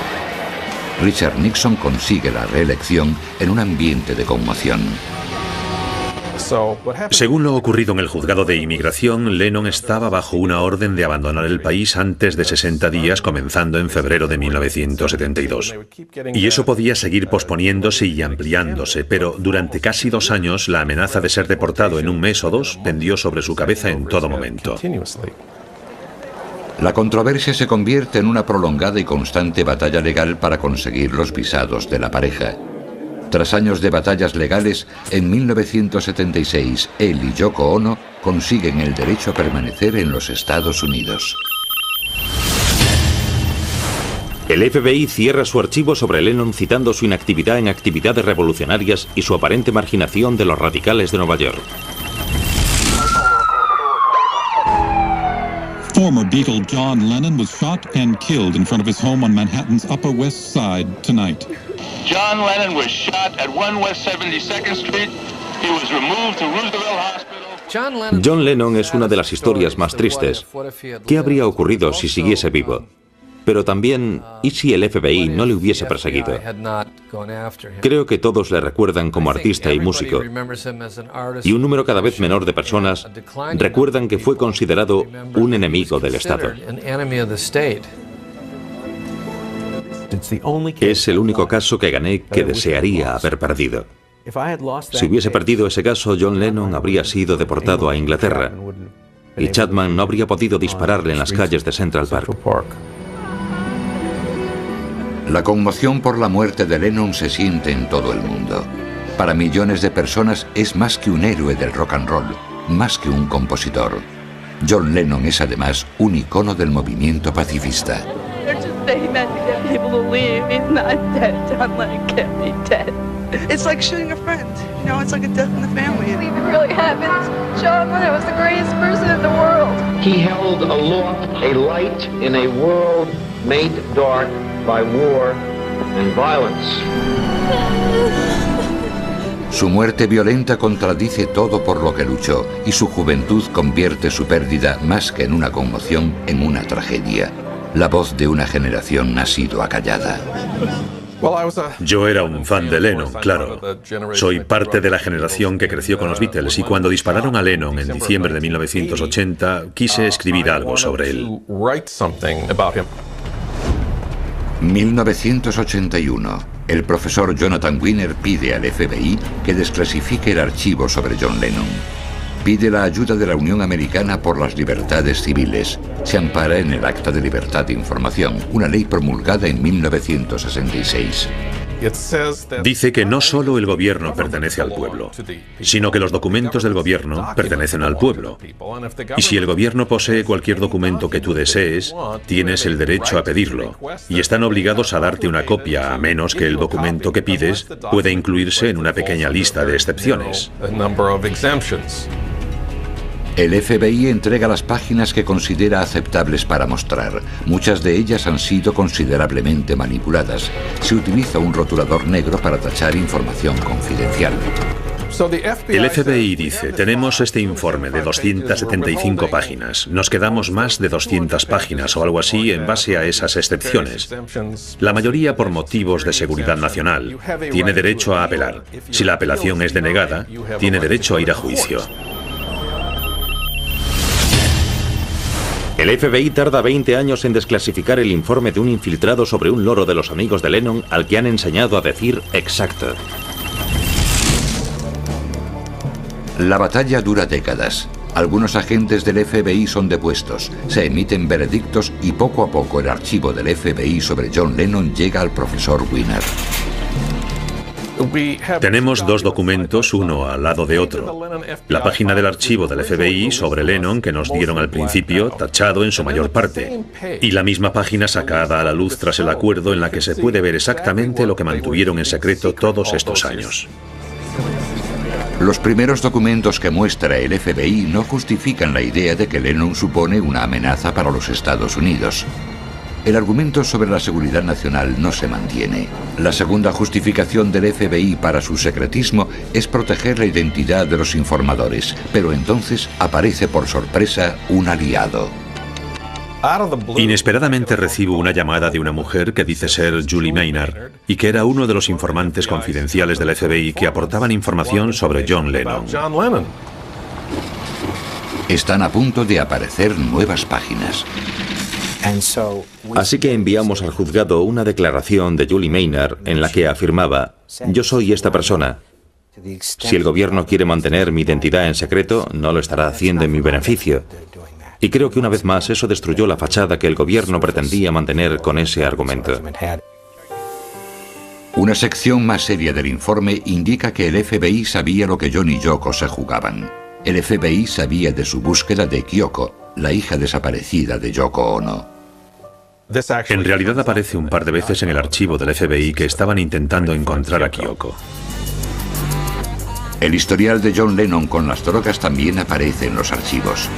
Richard Nixon consigue la reelección en un ambiente de conmoción. Según lo ocurrido en el juzgado de inmigración, Lennon estaba bajo una orden de abandonar el país antes de 60 días, comenzando en febrero de 1972. Y eso podía seguir posponiéndose y ampliándose, pero durante casi 2 años la amenaza de ser deportado en un mes o 2 pendió sobre su cabeza en todo momento. La controversia se convierte en una prolongada y constante batalla legal para conseguir los visados de la pareja. Tras años de batallas legales, en 1976, él y Yoko Ono consiguen el derecho a permanecer en los Estados Unidos. El FBI cierra su archivo sobre Lennon citando su inactividad en actividades revolucionarias y su aparente marginación de los radicales de Nueva York. Former Beatle John Lennon was shot and killed in front of his home on Manhattan's Upper West Side tonight. John Lennon was shot at 1 West 72nd Street. He was removed to Roosevelt Hospital. John Lennon es una de las historias más tristes. ¿Qué habría ocurrido si siguiese vivo? Pero también, ¿y si el FBI no le hubiese perseguido? Creo que todos le recuerdan como artista y músico, y un número cada vez menor de personas recuerdan que fue considerado un enemigo del Estado. Es el único caso que gané que desearía haber perdido. Si hubiese perdido ese caso, John Lennon habría sido deportado a Inglaterra y Chapman no habría podido dispararle en las calles de Central Park. La conmoción por la muerte de Lennon se siente en todo el mundo. Para millones de personas es más que un héroe del rock and roll, más que un compositor. John Lennon es además un icono del movimiento pacifista. It's like shooting a friend, you know, it's like a death in the family. I believe it really happened. John Lennon was the greatest person in the world. He held aloft a light in a world made dark by war and violence. Su muerte violenta contradice todo por lo que luchó y su juventud convierte su pérdida más que en una conmoción en una tragedia. La voz de una generación ha sido acallada. Yo era un fan de Lennon, claro. Soy parte de la generación que creció con los Beatles y cuando dispararon a Lennon en diciembre de 1980, quise escribir algo sobre él. 1981. El profesor Jonathan Wiener pide al FBI que desclasifique el archivo sobre John Lennon. Pide la ayuda de la Unión Americana por las Libertades Civiles. Se ampara en el Acta de Libertad de Información, una ley promulgada en 1966. Dice que no solo el gobierno pertenece al pueblo, sino que los documentos del gobierno pertenecen al pueblo. Y si el gobierno posee cualquier documento que tú desees, tienes el derecho a pedirlo. Y están obligados a darte una copia, a menos que el documento que pides pueda incluirse en una pequeña lista de excepciones. El FBI entrega las páginas que considera aceptables para mostrar. Muchas de ellas han sido considerablemente manipuladas. Se utiliza un rotulador negro para tachar información confidencial. El FBI dice, tenemos este informe de 275 páginas. Nos quedamos más de 200 páginas o algo así en base a esas excepciones. La mayoría por motivos de seguridad nacional. Tiene derecho a apelar. Si la apelación es denegada, tiene derecho a ir a juicio. El FBI tarda 20 años en desclasificar el informe de un infiltrado sobre un loro de los amigos de Lennon al que han enseñado a decir exacto. La batalla dura décadas. Algunos agentes del FBI son depuestos, se emiten veredictos y poco a poco el archivo del FBI sobre John Lennon llega al profesor Wiener. Tenemos dos documentos, uno al lado de otro. La página del archivo del FBI sobre Lennon que nos dieron al principio, tachado en su mayor parte, y la misma página sacada a la luz tras el acuerdo en la que se puede ver exactamente lo que mantuvieron en secreto todos estos años. Los primeros documentos que muestra el FBI no justifican la idea de que Lennon supone una amenaza para los Estados Unidos. El argumento sobre la seguridad nacional no se mantiene. La segunda justificación del FBI para su secretismo es proteger la identidad de los informadores, pero entonces aparece por sorpresa un aliado. Inesperadamente recibo una llamada de una mujer que dice ser Julie Maynard y que era uno de los informantes confidenciales del FBI que aportaban información sobre John Lennon. Están a punto de aparecer nuevas páginas. Así que enviamos al juzgado una declaración de Julie Maynard en la que afirmaba: yo soy esta persona. Si el gobierno quiere mantener mi identidad en secreto, no lo estará haciendo en mi beneficio. Y creo que una vez más eso destruyó la fachada que el gobierno pretendía mantener con ese argumento. Una sección más seria del informe indica que el FBI sabía lo que John y Yoko se jugaban. El FBI sabía de su búsqueda de Kyoko, la hija desaparecida de Yoko Ono. En realidad aparece un par de veces en el archivo del FBI que estaban intentando encontrar a Kyoko. El historial de John Lennon con las drogas también aparece en los archivos.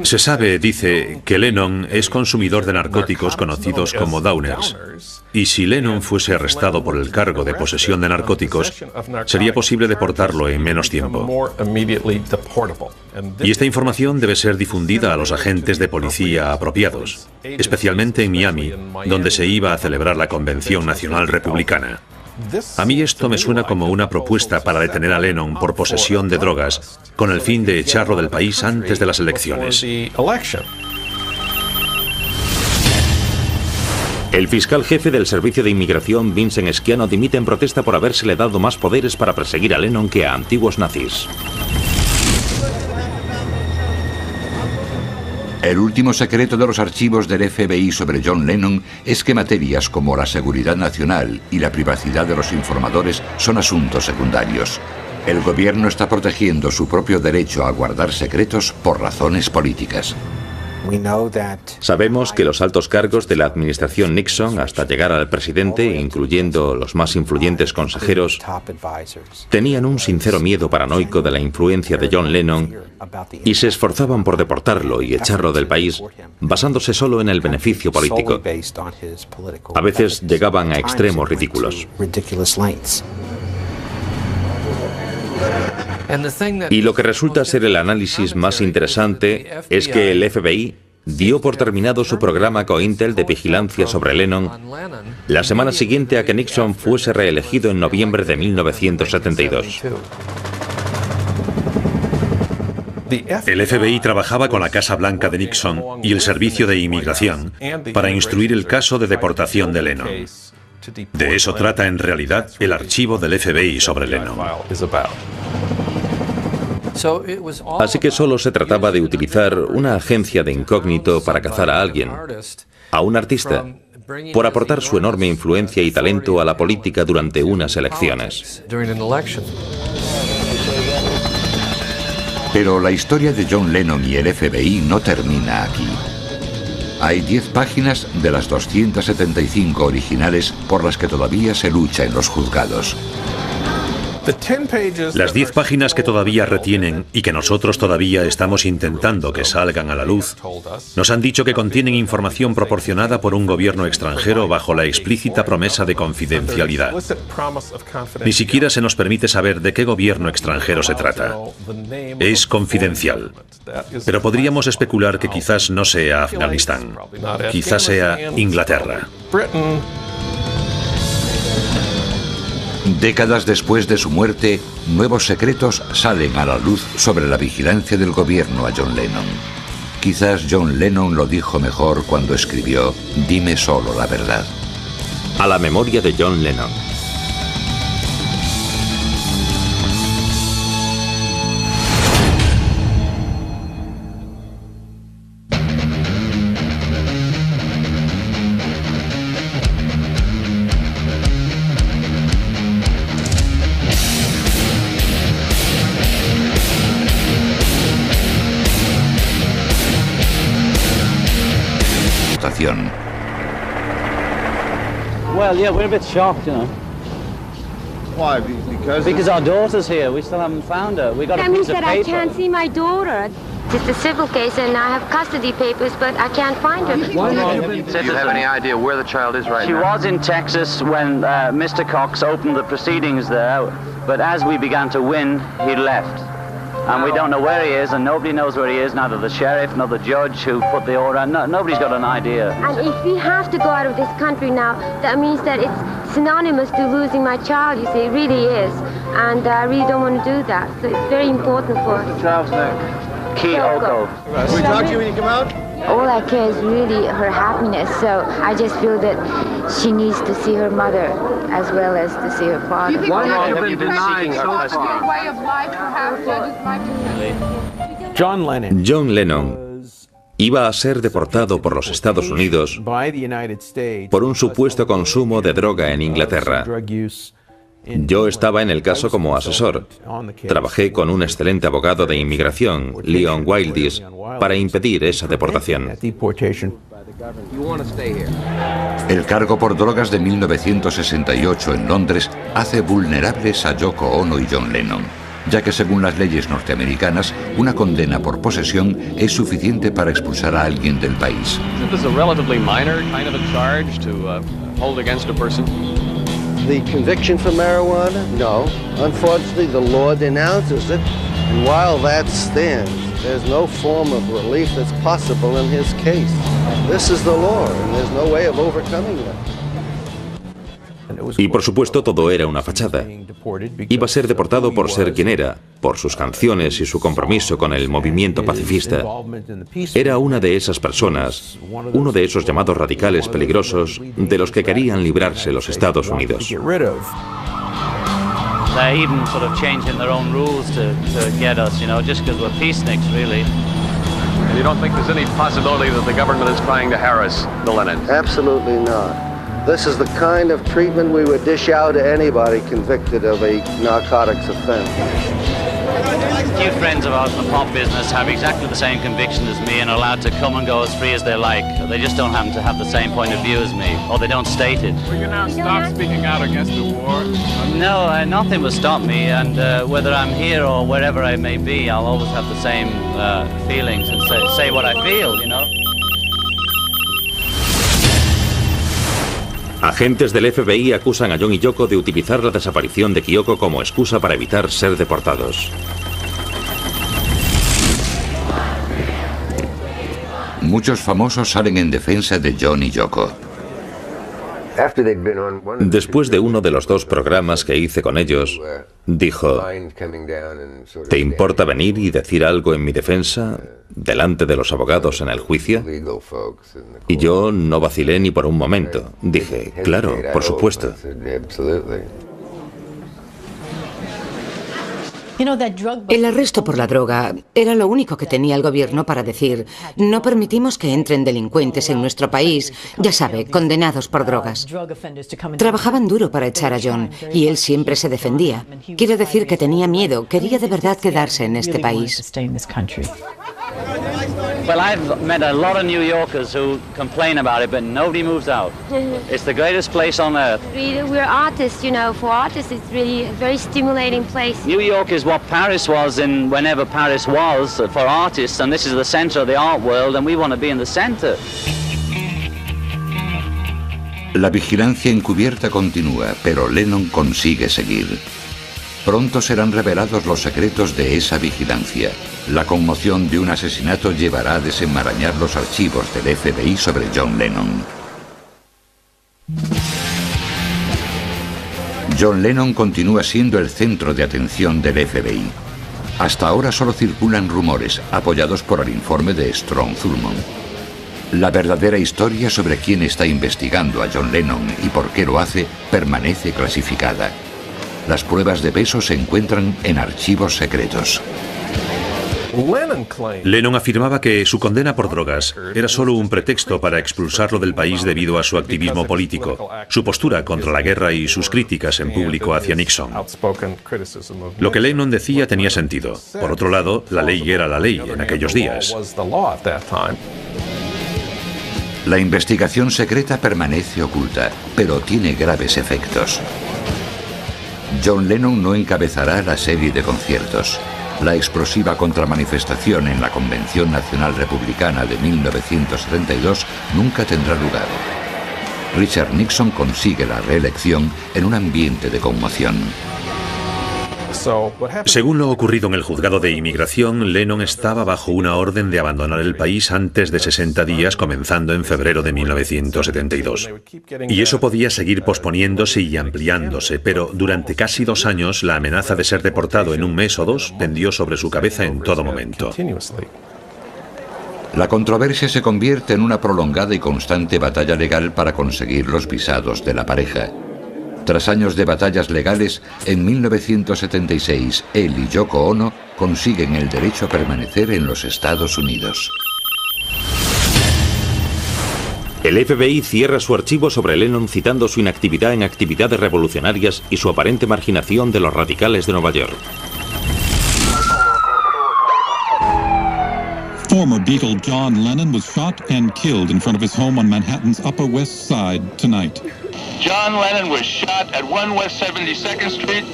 Se sabe, dice, que Lennon es consumidor de narcóticos conocidos como downers. Y si Lennon fuese arrestado por el cargo de posesión de narcóticos, sería posible deportarlo en menos tiempo. Y esta información debe ser difundida a los agentes de policía apropiados, especialmente en Miami, donde se iba a celebrar la Convención Nacional Republicana. A mí esto me suena como una propuesta para detener a Lennon por posesión de drogas, con el fin de echarlo del país antes de las elecciones. El fiscal jefe del Servicio de Inmigración, Vincent Schiano, dimite en protesta por habérsele dado más poderes para perseguir a Lennon que a antiguos nazis. El último secreto de los archivos del FBI sobre John Lennon es que materias como la seguridad nacional y la privacidad de los informadores son asuntos secundarios. El gobierno está protegiendo su propio derecho a guardar secretos por razones políticas. Sabemos que los altos cargos de la administración Nixon, hasta llegar al presidente, incluyendo los más influyentes consejeros, tenían un sincero miedo paranoico de la influencia de John Lennon y se esforzaban por deportarlo y echarlo del país, basándose solo en el beneficio político. A veces llegaban a extremos ridículos. Y lo que resulta ser el análisis más interesante es que el FBI dio por terminado su programa COINTEL de vigilancia sobre Lennon la semana siguiente a que Nixon fuese reelegido en noviembre de 1972. El FBI trabajaba con la Casa Blanca de Nixon y el Servicio de Inmigración para instruir el caso de deportación de Lennon. De eso trata en realidad el archivo del FBI sobre Lennon. Así que solo se trataba de utilizar una agencia de incógnito para cazar a alguien, a un artista, por aportar su enorme influencia y talento a la política durante unas elecciones. Pero la historia de John Lennon y el FBI no termina aquí. Hay 10 páginas de las 275 originales por las que todavía se lucha en los juzgados. Las 10 páginas que todavía retienen y que nosotros todavía estamos intentando que salgan a la luz, nos han dicho que contienen información proporcionada por un gobierno extranjero bajo la explícita promesa de confidencialidad. Ni siquiera se nos permite saber de qué gobierno extranjero se trata. Es confidencial. Pero podríamos especular que quizás no sea Afganistán. Quizás sea Inglaterra. Décadas después de su muerte, nuevos secretos salen a la luz sobre la vigilancia del gobierno a John Lennon. Quizás John Lennon lo dijo mejor cuando escribió "Dime solo la verdad". A la memoria de John Lennon. deportación. Well, yeah, we're a bit shocked, you know. Why? Because our daughter's here. We still haven't found her. We got a That means piece of that I paper. can't see my daughter. It's a civil case and I have custody papers, but I can't find her. Do you have any idea where the child is right She now? was in Texas when Mr. Cox opened the proceedings there, but as we began to win, he left. And we don't know where he is, and nobody knows where he is, neither the sheriff nor the judge who put the order. No, nobody's got an idea. And if we have to go out of this country now, that means that it's synonymous to losing my child, you see, it really is. And I really don't want to do that, so it's very important for us. What's the child's name? Kyoko. Can we talk to you when you come out? All I care is really her happiness, so I just feel that she needs to see her mother as well as to see her father. Why have you been seeking her custody? John Lennon iba a ser deportado por los Estados Unidos por un supuesto consumo de droga en Inglaterra. Yo estaba en el caso como asesor. Trabajé con un excelente abogado de inmigración, Leon Wildis, para impedir esa deportación. El cargo por drogas de 1968 en Londres hace vulnerables a Yoko Ono y John Lennon, ya que según las leyes norteamericanas, una condena por posesión es suficiente para expulsar a alguien del país. This is a relatively minor kind of a charge to hold against a person. The conviction for marijuana? No. Unfortunately, the law denounces it, and while that stands, there's no form of relief that's possible in his case. This is the law, and there's no way of overcoming that. Y por supuesto todo era una fachada. Iba a ser deportado por ser quien era, por sus canciones y su compromiso con el movimiento pacifista. Era una de esas personas, uno de esos llamados radicales peligrosos de los que querían librarse los Estados Unidos. They're even sort of changing their own rules to get us, you know, just because we're peaceniks, really. And you don't think there's any possibility that the government is trying to harass the Lennons? Absolutely not. This is the kind of treatment we would dish out to anybody convicted of a narcotics offense. A few friends of ours in the pop business have exactly the same conviction as me and are allowed to come and go as free as they like. They just don't happen to have the same point of view as me, or they don't state it. Will you now stop speaking out against the war? No, nothing will stop me, and whether I'm here or wherever I may be, I'll always have the same feelings and say what I feel, you know. Agentes del FBI acusan a John y Yoko de utilizar la desaparición de Kyoko como excusa para evitar ser deportados. Muchos famosos salen en defensa de John y Yoko. Después de uno de los dos programas que hice con ellos, dijo: ¿te importa venir y decir algo en mi defensa delante de los abogados en el juicio? Y yo no vacilé ni por un momento. Dije: claro, por supuesto. El arresto por la droga era lo único que tenía el gobierno para decir: no permitimos que entren delincuentes en nuestro país, ya sabe, condenados por drogas. Trabajaban duro para echar a John y él siempre se defendía. Quiero decir que tenía miedo, quería de verdad quedarse en este país. Well, I've met a lot of New Yorkers who complain about it, but nobody moves out. It's the greatest place on earth. We're artists, you know. For artists, it's really a very stimulating place. New York is what Paris was in whenever Paris was for artists, and this is the center of the art world, and we want to be in the center. La vigilancia encubierta continúa, pero Lennon consigue seguir. Pronto serán revelados los secretos de esa vigilancia. La conmoción de un asesinato llevará a desenmarañar los archivos del FBI sobre John Lennon. John Lennon continúa siendo el centro de atención del FBI. Hasta ahora solo circulan rumores, apoyados por el informe de Strong Thurmond. La verdadera historia sobre quién está investigando a John Lennon y por qué lo hace permanece clasificada. Las pruebas de peso se encuentran en archivos secretos. Lennon afirmaba que su condena por drogas era solo un pretexto para expulsarlo del país debido a su activismo político, su postura contra la guerra y sus críticas en público hacia Nixon. Lo que Lennon decía tenía sentido. Por otro lado, la ley era la ley en aquellos días. La investigación secreta permanece oculta, pero tiene graves efectos. John Lennon no encabezará la serie de conciertos. La explosiva contramanifestación en la Convención Nacional Republicana de 1972 nunca tendrá lugar. Richard Nixon consigue la reelección en un ambiente de conmoción. Según lo ocurrido en el juzgado de inmigración, Lennon estaba bajo una orden de abandonar el país antes de 60 días, comenzando en febrero de 1972. Y eso podía seguir posponiéndose y ampliándose, pero durante casi 2 años la amenaza de ser deportado en un mes o 2 pendió sobre su cabeza en todo momento. La controversia se convierte en una prolongada y constante batalla legal para conseguir los visados de la pareja. Tras años de batallas legales, en 1976, él y Yoko Ono consiguen el derecho a permanecer en los Estados Unidos. El FBI cierra su archivo sobre Lennon citando su inactividad en actividades revolucionarias y su aparente marginación de los radicales de Nueva York. Former Beatle John Lennon was shot and killed in front of his home on Manhattan's Upper West Side tonight. John Lennon was shot at 1 West 72nd Street.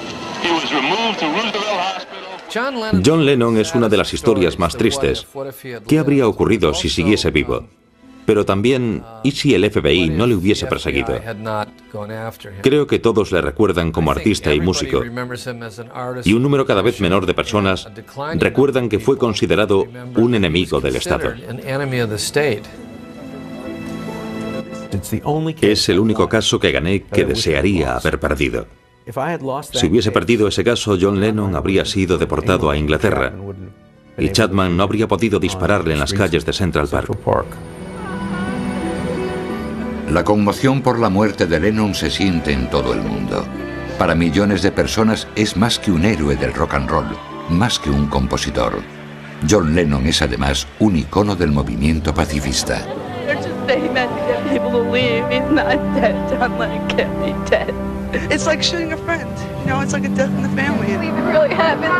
He was removed to Roosevelt Hospital. John Lennon es una de las historias más tristes. ¿Qué habría ocurrido si siguiese vivo? Pero también, ¿y si el FBI no le hubiese perseguido? Creo que todos le recuerdan como artista y músico, y un número cada vez menor de personas recuerdan que fue considerado un enemigo del Estado. Es el único caso que gané que desearía haber perdido. Si hubiese perdido ese caso, John Lennon habría sido deportado a Inglaterra y Chapman no habría podido dispararle en las calles de Central Park. La conmoción por la muerte de Lennon se siente en todo el mundo. Para millones de personas es más que un héroe del rock and roll, más que un compositor. John Lennon es además un icono del movimiento pacifista. Saying that to get people to leave. He's not dead. John Lennon can't be dead. It's like shooting a friend. You know, it's like a death in the family. I believe it really happened.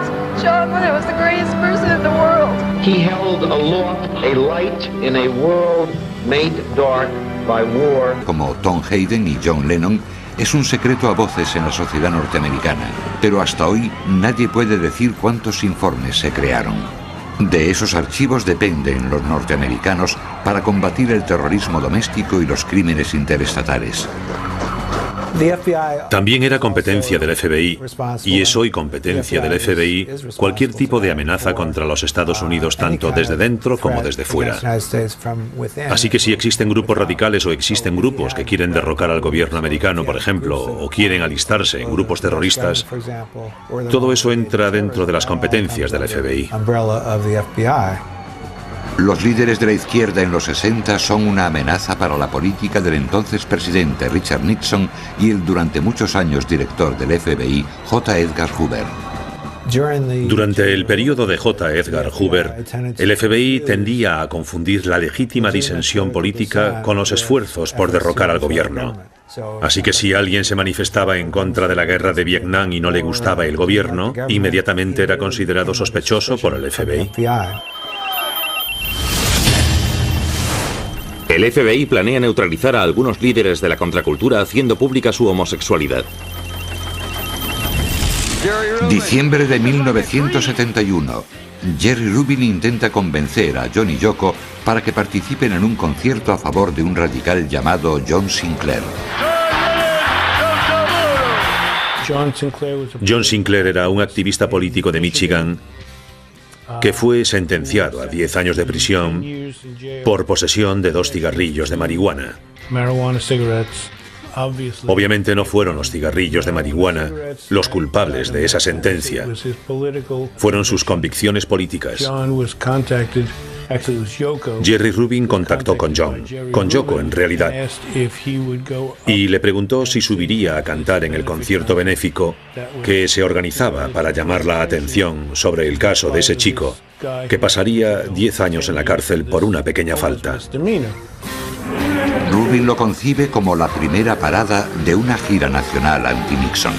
John Lennon was the greatest person in the world. He held aloft a light in a world made dark by war. Como Tom Hayden y John Lennon, es un secreto a voces en la sociedad norteamericana, pero hasta hoy nadie puede decir cuántos informes se crearon. De esos archivos dependen los norteamericanos para combatir el terrorismo doméstico y los crímenes interestatales. También era competencia del FBI, y es hoy competencia del FBI, cualquier tipo de amenaza contra los Estados Unidos, tanto desde dentro como desde fuera. Así que si existen grupos radicales o existen grupos que quieren derrocar al gobierno americano, por ejemplo, o quieren alistarse en grupos terroristas, todo eso entra dentro de las competencias del FBI. Los líderes de la izquierda en los 60 son una amenaza para la política del entonces presidente Richard Nixon y el durante muchos años director del FBI, J. Edgar Hoover. Durante el periodo de J. Edgar Hoover, el FBI tendía a confundir la legítima disensión política con los esfuerzos por derrocar al gobierno. Así que si alguien se manifestaba en contra de la guerra de Vietnam y no le gustaba el gobierno, inmediatamente era considerado sospechoso por el FBI. El FBI planea neutralizar a algunos líderes de la contracultura haciendo pública su homosexualidad. Diciembre de 1971. Jerry Rubin intenta convencer a John y Yoko para que participen en un concierto a favor de un radical llamado John Sinclair. John Sinclair era un activista político de Michigan que fue sentenciado a 10 años de prisión por posesión de 2 cigarrillos de marihuana. Obviamente no fueron los cigarrillos de marihuana los culpables de esa sentencia. Fueron sus convicciones políticas. Jerry Rubin contactó con Yoko en realidad, y le preguntó si subiría a cantar en el concierto benéfico que se organizaba para llamar la atención sobre el caso de ese chico, que pasaría 10 años en la cárcel por una pequeña falta. Rubin lo concibe como la primera parada de una gira nacional anti-Nixon.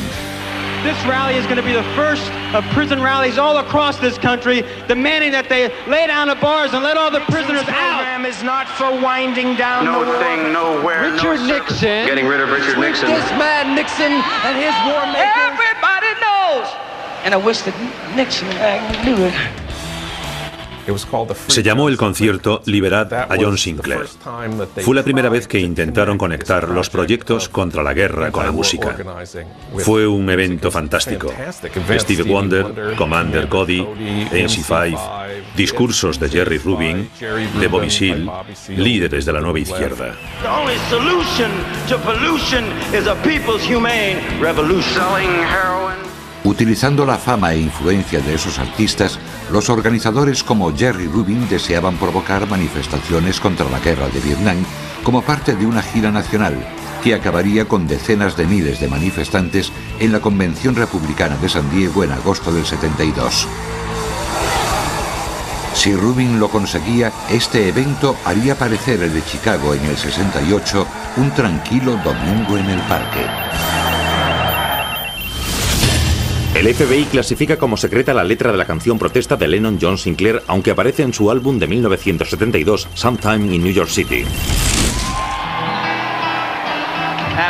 This rally is going to be the first of prison rallies all across this country, demanding that they lay down the bars and let all the prisoners out. is not for winding down No the war. thing, nowhere, Richard no service. Nixon. Getting rid of Richard Nixon. This man Nixon and his war makers. Everybody knows. And I wish that Nixon knew it. Se llamó el concierto Liberad a John Sinclair. Fue la primera vez que intentaron conectar los proyectos contra la guerra con la música. Fue un evento fantástico. Stevie Wonder, Commander Cody, MC5, discursos de Jerry Rubin, de Bobby Seale, líderes de la nueva izquierda. The only solution to pollution is a people's humane revolution. Selling heroin. Utilizando la fama e influencia de esos artistas, los organizadores como Jerry Rubin deseaban provocar manifestaciones contra la guerra de Vietnam como parte de una gira nacional que acabaría con decenas de miles de manifestantes en la Convención Republicana de San Diego en agosto del 72. Si Rubin lo conseguía, este evento haría parecer el de Chicago en el 68 un tranquilo domingo en el parque. El FBI clasifica como secreta la letra de la canción protesta de Lennon John Sinclair, aunque aparece en su álbum de 1972, Sometime in New York City.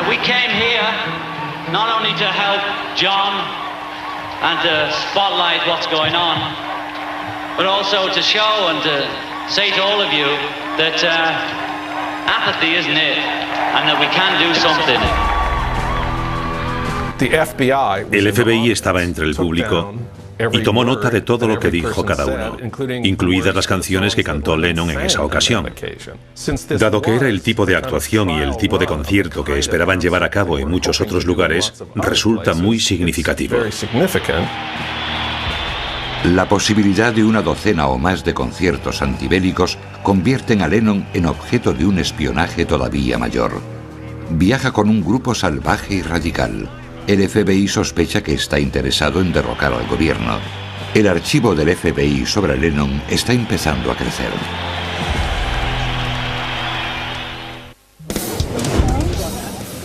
We came here not only to help John and to spotlight what's going on, but also to show and to say to all of you that apathy isn't it, and that we can do something. El FBI estaba entre el público y tomó nota de todo lo que dijo cada uno, incluidas las canciones que cantó Lennon en esa ocasión. Dado que era el tipo de actuación y el tipo de concierto que esperaban llevar a cabo en muchos otros lugares, resulta muy significativo. La posibilidad de una docena o más de conciertos antibélicos convierten a Lennon en objeto de un espionaje todavía mayor. Viaja con un grupo salvaje y radical. El FBI sospecha que está interesado en derrocar al gobierno. El archivo del FBI sobre Lennon está empezando a crecer.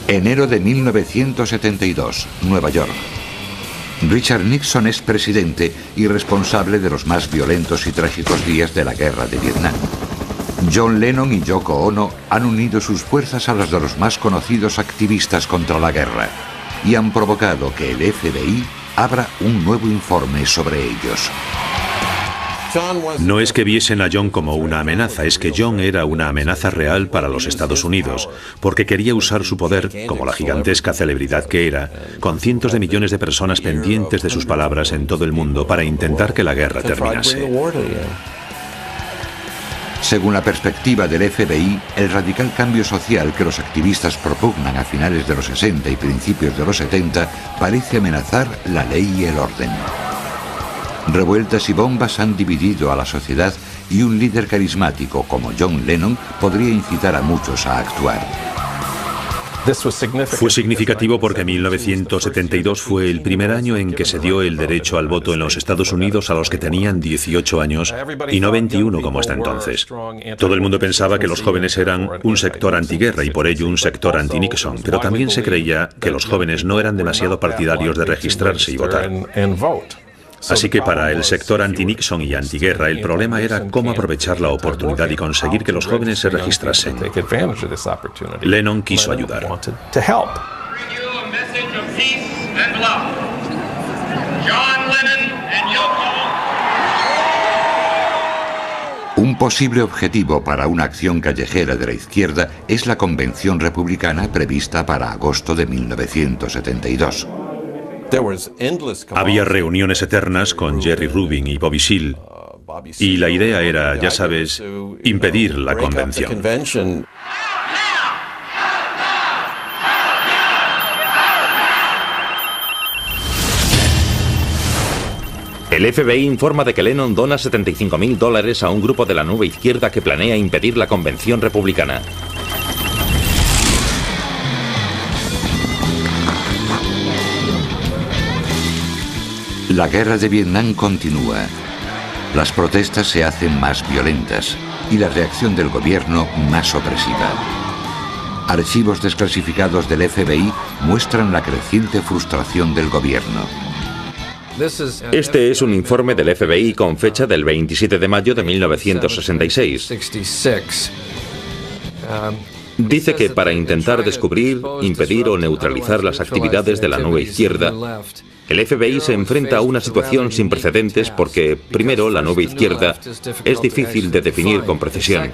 Enero de 1972, Nueva York. Richard Nixon es presidente y responsable de los más violentos y trágicos días de la guerra de Vietnam. John Lennon y Yoko Ono han unido sus fuerzas a las de los más conocidos activistas contra la guerra y han provocado que el FBI abra un nuevo informe sobre ellos. No es que viesen a John como una amenaza, es que John era una amenaza real para los Estados Unidos, porque quería usar su poder, como la gigantesca celebridad que era, con cientos de millones de personas pendientes de sus palabras en todo el mundo para intentar que la guerra terminase. Según la perspectiva del FBI, el radical cambio social que los activistas propugnan a finales de los 60 y principios de los 70 parece amenazar la ley y el orden. Revueltas y bombas han dividido a la sociedad y un líder carismático como John Lennon podría incitar a muchos a actuar. Fue significativo porque 1972 fue el primer año en que se dio el derecho al voto en los Estados Unidos a los que tenían 18 años y no 21 como hasta entonces. Todo el mundo pensaba que los jóvenes eran un sector antiguerra y por ello un sector anti-Nixon, pero también se creía que los jóvenes no eran demasiado partidarios de registrarse y votar. Así que para el sector anti-Nixon y antiguerra el problema era cómo aprovechar la oportunidad y conseguir que los jóvenes se registrasen. Lennon quiso ayudar. Un posible objetivo para una acción callejera de la izquierda es la convención republicana prevista para agosto de 1972. Había reuniones eternas con Jerry Rubin y Bobby Seale, y la idea era, ya sabes, impedir la convención. El FBI informa de que Lennon dona $75.000 a un grupo de la nueva izquierda que planea impedir la convención republicana. La guerra de Vietnam continúa. Las protestas se hacen más violentas y la reacción del gobierno más opresiva. Archivos desclasificados del FBI muestran la creciente frustración del gobierno. Este es un informe del FBI con fecha del 27 de mayo de 1966. Dice que para intentar descubrir, impedir o neutralizar las actividades de la nueva izquierda, el FBI se enfrenta a una situación sin precedentes porque, primero, la nueva izquierda es difícil de definir con precisión.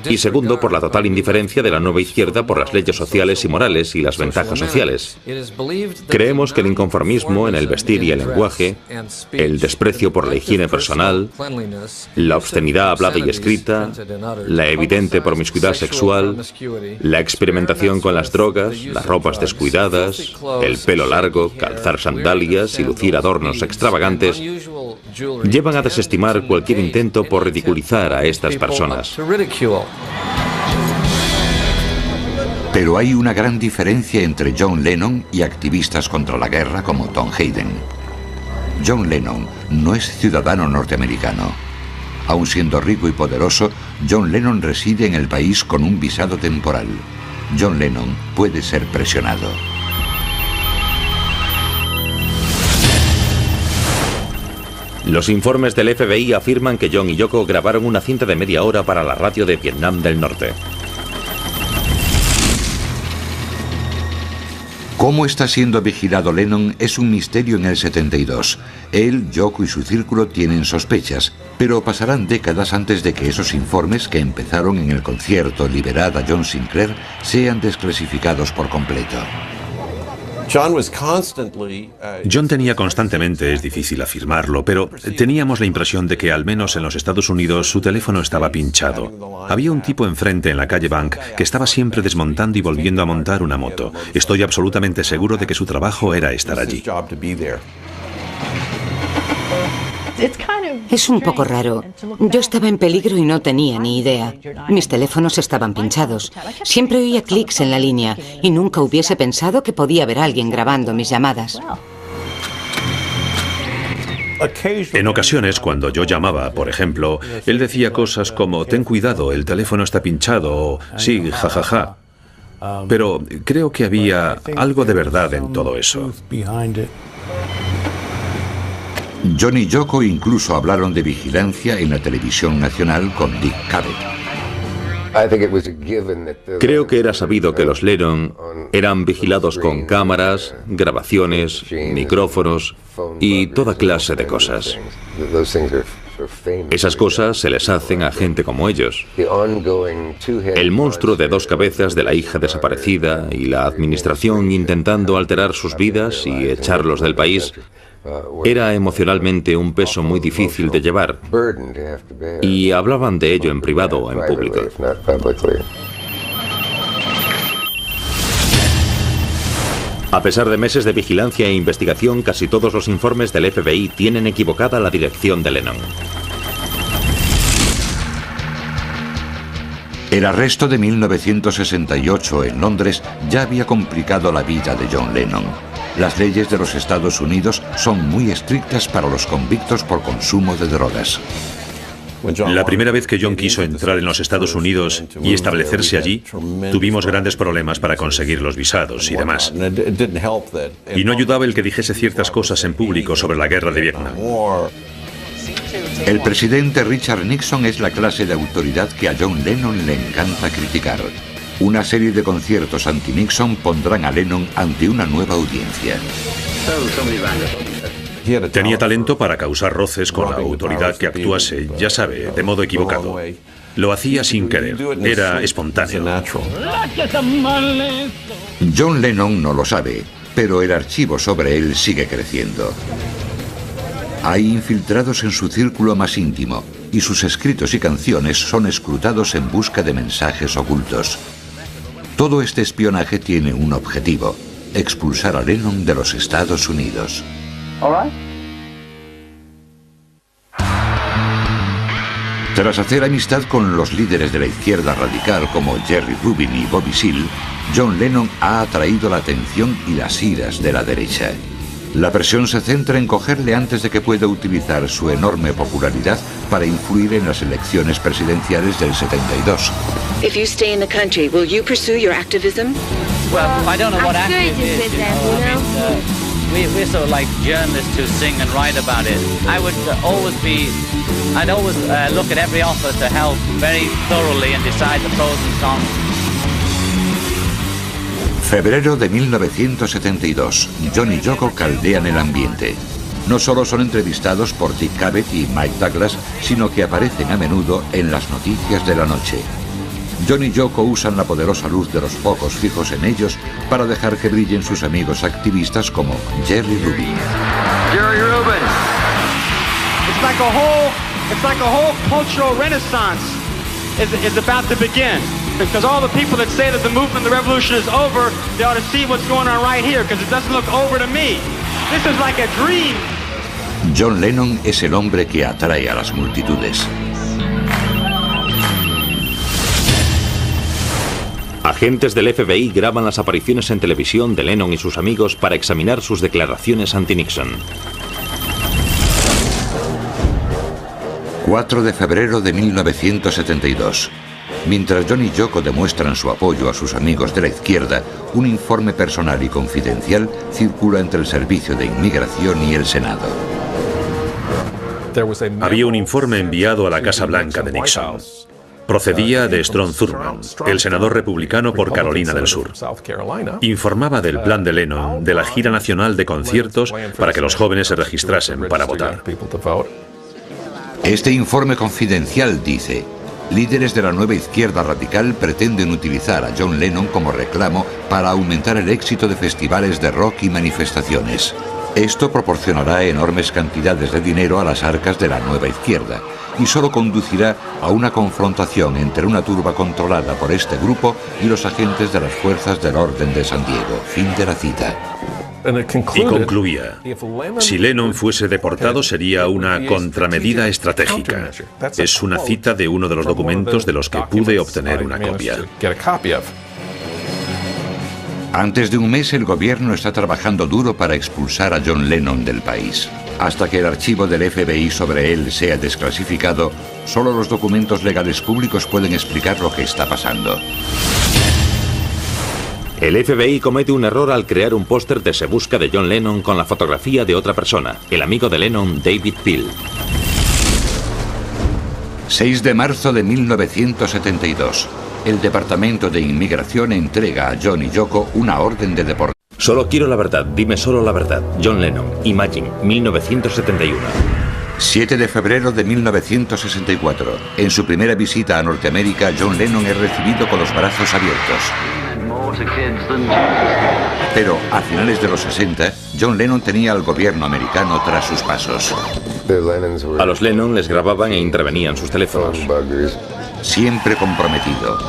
Y segundo, por la total indiferencia de la nueva izquierda por las leyes sociales y morales y las ventajas sociales. Creemos que el inconformismo en el vestir y el lenguaje, el desprecio por la higiene personal, la obscenidad hablada y escrita, la evidente promiscuidad sexual, la experimentación con las drogas, las ropas descuidadas, el pelo largo, calzar sandalias y lucir adornos extravagantes, llevan a desestimar cualquier intento por ridiculizar a estas personas. Pero hay una gran diferencia entre John Lennon y activistas contra la guerra como Tom Hayden. John Lennon no es ciudadano norteamericano. Aun siendo rico y poderoso, John Lennon reside en el país con un visado temporal. John Lennon puede ser presionado. Los informes del FBI afirman que John y Yoko grabaron una cinta de media hora para la radio de Vietnam del Norte. ¿Cómo está siendo vigilado Lennon? Es un misterio en el 72. Él, Yoko y su círculo tienen sospechas, pero pasarán décadas antes de que esos informes que empezaron en el concierto Liberad a John Sinclair sean desclasificados por completo. John tenía constantemente, es difícil afirmarlo, pero teníamos la impresión de que al menos en los Estados Unidos su teléfono estaba pinchado. Había un tipo enfrente en la calle Bank que estaba siempre desmontando y volviendo a montar una moto. Estoy absolutamente seguro de que su trabajo era estar allí. Es un poco raro. Yo estaba en peligro y no tenía ni idea. Mis teléfonos estaban pinchados. Siempre oía clics en la línea y nunca hubiese pensado que podía haber alguien grabando mis llamadas. En ocasiones, cuando yo llamaba, por ejemplo, él decía cosas como «ten cuidado, el teléfono está pinchado» o «sí, jajaja». Pero creo que había algo de verdad en todo eso. John y Yoko incluso hablaron de vigilancia en la televisión nacional con Dick Cavett. Creo que era sabido que los Lennon eran vigilados con cámaras, grabaciones, micrófonos y toda clase de cosas. Esas cosas se les hacen a gente como ellos. El monstruo de dos cabezas de la hija desaparecida y la administración intentando alterar sus vidas y echarlos del país era emocionalmente un peso muy difícil de llevar, y hablaban de ello en privado o en público. A pesar de meses de vigilancia e investigación, casi todos los informes del FBI tienen equivocada la dirección de Lennon. El arresto de 1968 en Londres ya había complicado la vida de John Lennon. Las leyes de los Estados Unidos son muy estrictas para los convictos por consumo de drogas. La primera vez que John quiso entrar en los Estados Unidos y establecerse allí, tuvimos grandes problemas para conseguir los visados y demás. Y no ayudaba el que dijese ciertas cosas en público sobre la guerra de Vietnam. El presidente Richard Nixon es la clase de autoridad que a John Lennon le encanta criticar. Una serie de conciertos anti-Nixon pondrán a Lennon ante una nueva audiencia. Tenía talento para causar roces con la autoridad que actuase, ya sabe, de modo equivocado. Lo hacía sin querer, era espontáneo. John Lennon no lo sabe, pero el archivo sobre él sigue creciendo. Hay infiltrados en su círculo más íntimo y sus escritos y canciones son escrutados en busca de mensajes ocultos. Todo este espionaje tiene un objetivo: expulsar a Lennon de los Estados Unidos. Tras hacer amistad con los líderes de la izquierda radical como Jerry Rubin y Bobby Seale, John Lennon ha atraído la atención y las iras de la derecha. La presión se centra en cogerle antes de que pueda utilizar su enorme popularidad para influir en las elecciones presidenciales del 72. If you stay in the country, will you pursue your activism? Well, I don't know what activism is. We're sort of like journalists who sing and write about it. I'd always look at every offer to help very thoroughly and decide the pros and cons. Febrero de 1972. John y Yoko caldean el ambiente. No solo son entrevistados por Dick Cavett y Mike Douglas, sino que aparecen a menudo en las noticias de la noche. John y Yoko usan la poderosa luz de los focos fijos en ellos para dejar que brillen sus amigos activistas como Jerry Rubin. Jerry Rubin. It's like a whole cultural renaissance is about to begin. Because all the people that say that the movement, the revolution is over, they ought to see what's going on right here, because it doesn't look over to me. This is like a dream. John Lennon es el hombre que atrae a las multitudes. Agentes del FBI graban las apariciones en televisión de Lennon y sus amigos para examinar sus declaraciones anti-Nixon. 4 de febrero de 1972. Mientras John y Yoko demuestran su apoyo a sus amigos de la izquierda, un informe personal y confidencial circula entre el Servicio de Inmigración y el Senado. Había un informe enviado a la Casa Blanca de Nixon. Procedía de Strom Thurmond, el senador republicano por Carolina del Sur. Informaba del plan de Lennon, de la gira nacional de conciertos para que los jóvenes se registrasen para votar. Este informe confidencial dice: líderes de la nueva izquierda radical pretenden utilizar a John Lennon como reclamo para aumentar el éxito de festivales de rock y manifestaciones. Esto proporcionará enormes cantidades de dinero a las arcas de la nueva izquierda y solo conducirá a una confrontación entre una turba controlada por este grupo y los agentes de las fuerzas del orden de San Diego. Fin de la cita. Y concluía: si Lennon fuese deportado sería una contramedida estratégica. Es una cita de uno de los documentos de los que pude obtener una copia. Antes de un mes el gobierno está trabajando duro para expulsar a John Lennon del país. Hasta que el archivo del FBI sobre él sea desclasificado, solo los documentos legales públicos pueden explicar lo que está pasando. El FBI comete un error al crear un póster de Se Busca de John Lennon con la fotografía de otra persona, el amigo de Lennon, David Peel. 6 de marzo de 1972. El Departamento de Inmigración entrega a John y Yoko una orden de deportación. Solo quiero la verdad, dime solo la verdad. John Lennon, Imagine, 1971. 7 de febrero de 1964. En su primera visita a Norteamérica, John Lennon es recibido con los brazos abiertos. Pero a finales de los 60, John Lennon tenía al gobierno americano tras sus pasos. A los Lennon les grababan e intervenían sus teléfonos. Siempre comprometido.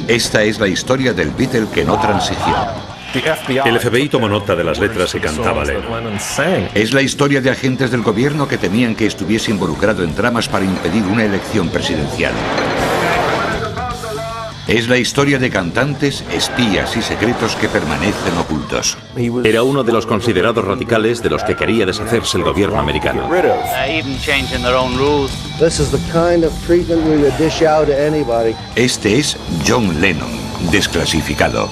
Esta es la historia del Beatle que no transigió. El FBI tomó nota de las letras que cantaba Lennon. Es la historia de agentes del gobierno que temían que estuviese involucrado en tramas para impedir una elección presidencial. Es la historia de cantantes, espías y secretos que permanecen ocultos. Era uno de los considerados radicales de los que quería deshacerse el gobierno americano. Este es John Lennon, desclasificado.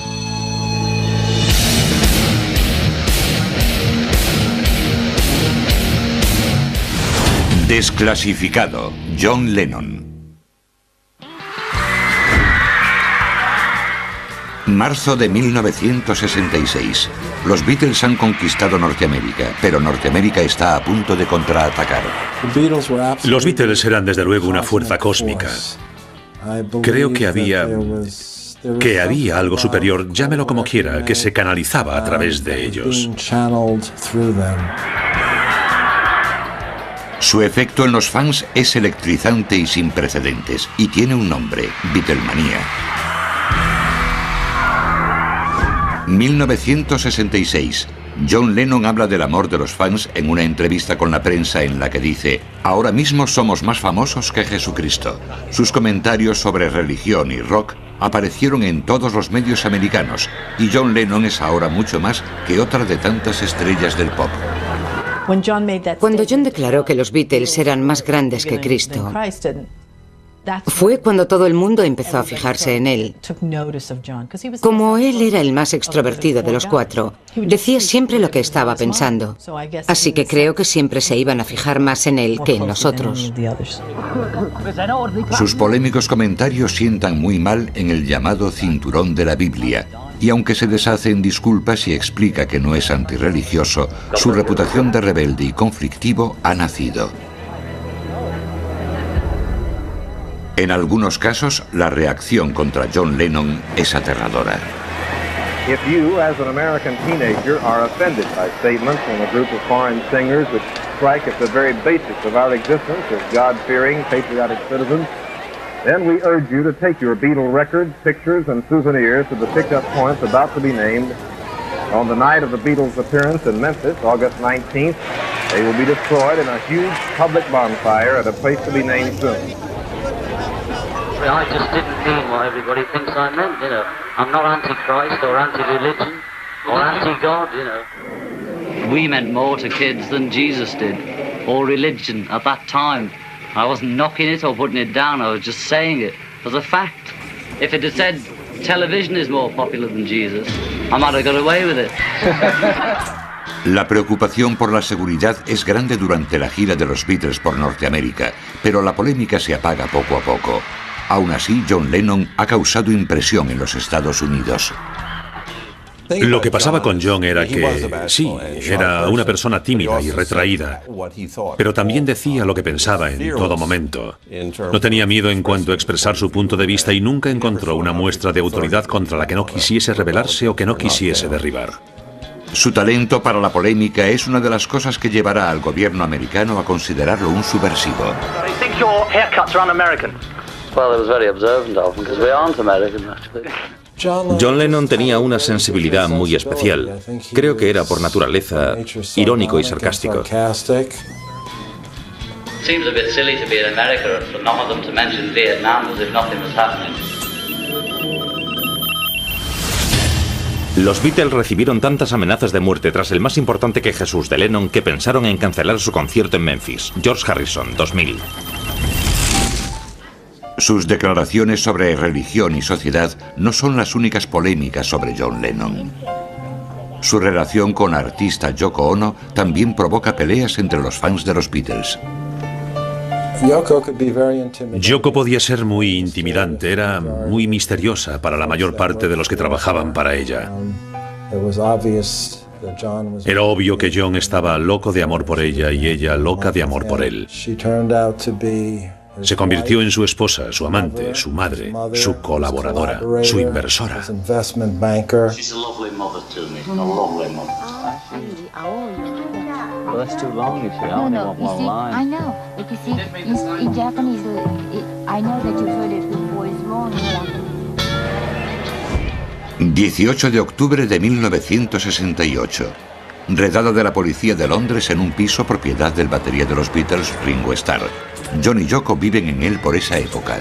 Desclasificado, John Lennon. Marzo de 1966. Los Beatles han conquistado Norteamérica, pero Norteamérica está a punto de contraatacar. Los Beatles eran desde luego una fuerza cósmica. Creo que había algo superior, llámelo como quiera, que se canalizaba a través de ellos. Su efecto en los fans es electrizante y sin precedentes, y tiene un nombre: Beatlemanía. 1966. John Lennon habla del amor de los fans en una entrevista con la prensa en la que dice: ahora mismo somos más famosos que Jesucristo. Sus comentarios sobre religión y rock aparecieron en todos los medios americanos, y John Lennon es ahora mucho más que otra de tantas estrellas del pop. Cuando John declaró que los Beatles eran más grandes que Cristo, Fue cuando todo el mundo empezó a fijarse en él. Como él era el más extrovertido de los cuatro, decía siempre lo que estaba pensando. Así que creo que siempre se iban a fijar más en él que en nosotros. Sus polémicos comentarios sientan muy mal en el llamado cinturón de la Biblia. Y aunque se deshace en disculpas y explica que no es antirreligioso, su reputación de rebelde y conflictivo ha nacido. En algunos casos, la reacción contra John Lennon es aterradora. If you, as an American teenager, are offended by statements from a group of foreign singers which strike at the very basics of our existence as God-fearing, patriotic citizens, then we urge you to take your Beatle records, pictures, and souvenirs to the pickup points about to be named. On the night of the Beatles' appearance in Memphis, August 19th, they will be destroyed in a huge public bonfire at a place to be named soon. I just didn't mean what everybody thinks I meant, you know. I'm not anti-Christ or anti-religion or anti-God, you know. We meant more to kids than Jesus did, or religion at that time. I wasn't knocking it or putting it down, I was just saying it as a fact. If it had said television is more popular than Jesus, I might have got away with it. La preocupación por la seguridad es grande durante la gira de los Beatles por Norteamérica, pero la polémica se apaga poco a poco. Aún así, John Lennon ha causado impresión en los Estados Unidos. Lo que pasaba con John era que, sí, era una persona tímida y retraída, pero también decía lo que pensaba en todo momento. No tenía miedo en cuanto a expresar su punto de vista y nunca encontró una muestra de autoridad contra la que no quisiese rebelarse o que no quisiese derribar. Su talento para la polémica es una de las cosas que llevará al gobierno americano a considerarlo un subversivo. John Lennon tenía una sensibilidad muy especial. Creo que era por naturaleza irónico y sarcástico. Seems a bit silly to be in America for none of them to mention Vietnam as if nothing was happening. Los Beatles recibieron tantas amenazas de muerte tras el más importante que Jesús de Lennon que pensaron en cancelar su concierto en Memphis. George Harrison, 2000. Sus declaraciones sobre religión y sociedad no son las únicas polémicas sobre John Lennon. Su relación con la artista Yoko Ono también provoca peleas entre los fans de los Beatles. Yoko podía ser muy intimidante, era muy misteriosa para la mayor parte de los que trabajaban para ella. Era obvio que John estaba loco de amor por ella y ella loca de amor por él. Se convirtió en su esposa, su amante, su madre, su colaboradora, su inversora. Well, that's too long, you see. I only want one line. I know. But you see, in Japanese, I know that you've heard it before. It's long in Japanese. 18 de octubre de 1968. Redada de la policía de Londres en un piso propiedad del batería de los Beatles, Ringo Starr. John y Yoko viven en él por esa época.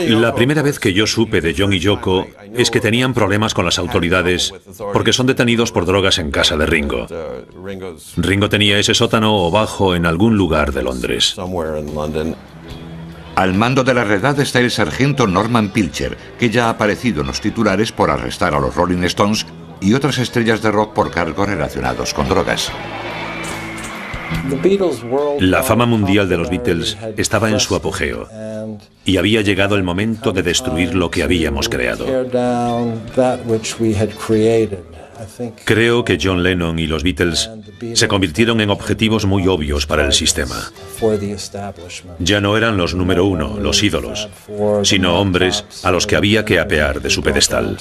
La primera vez que yo supe de John y Yoko es que tenían problemas con las autoridades porque son detenidos por drogas en casa de Ringo. Ringo tenía ese sótano o bajo en algún lugar de Londres. Al mando de la redada está el sargento Norman Pilcher, que ya ha aparecido en los titulares por arrestar a los Rolling Stones y otras estrellas de rock por cargos relacionados con drogas. La fama mundial de los Beatles estaba en su apogeo y había llegado el momento de destruir lo que habíamos creado. Creo que John Lennon y los Beatles se convirtieron en objetivos muy obvios para el sistema. Ya no eran los número uno, los ídolos, sino hombres a los que había que apear de su pedestal.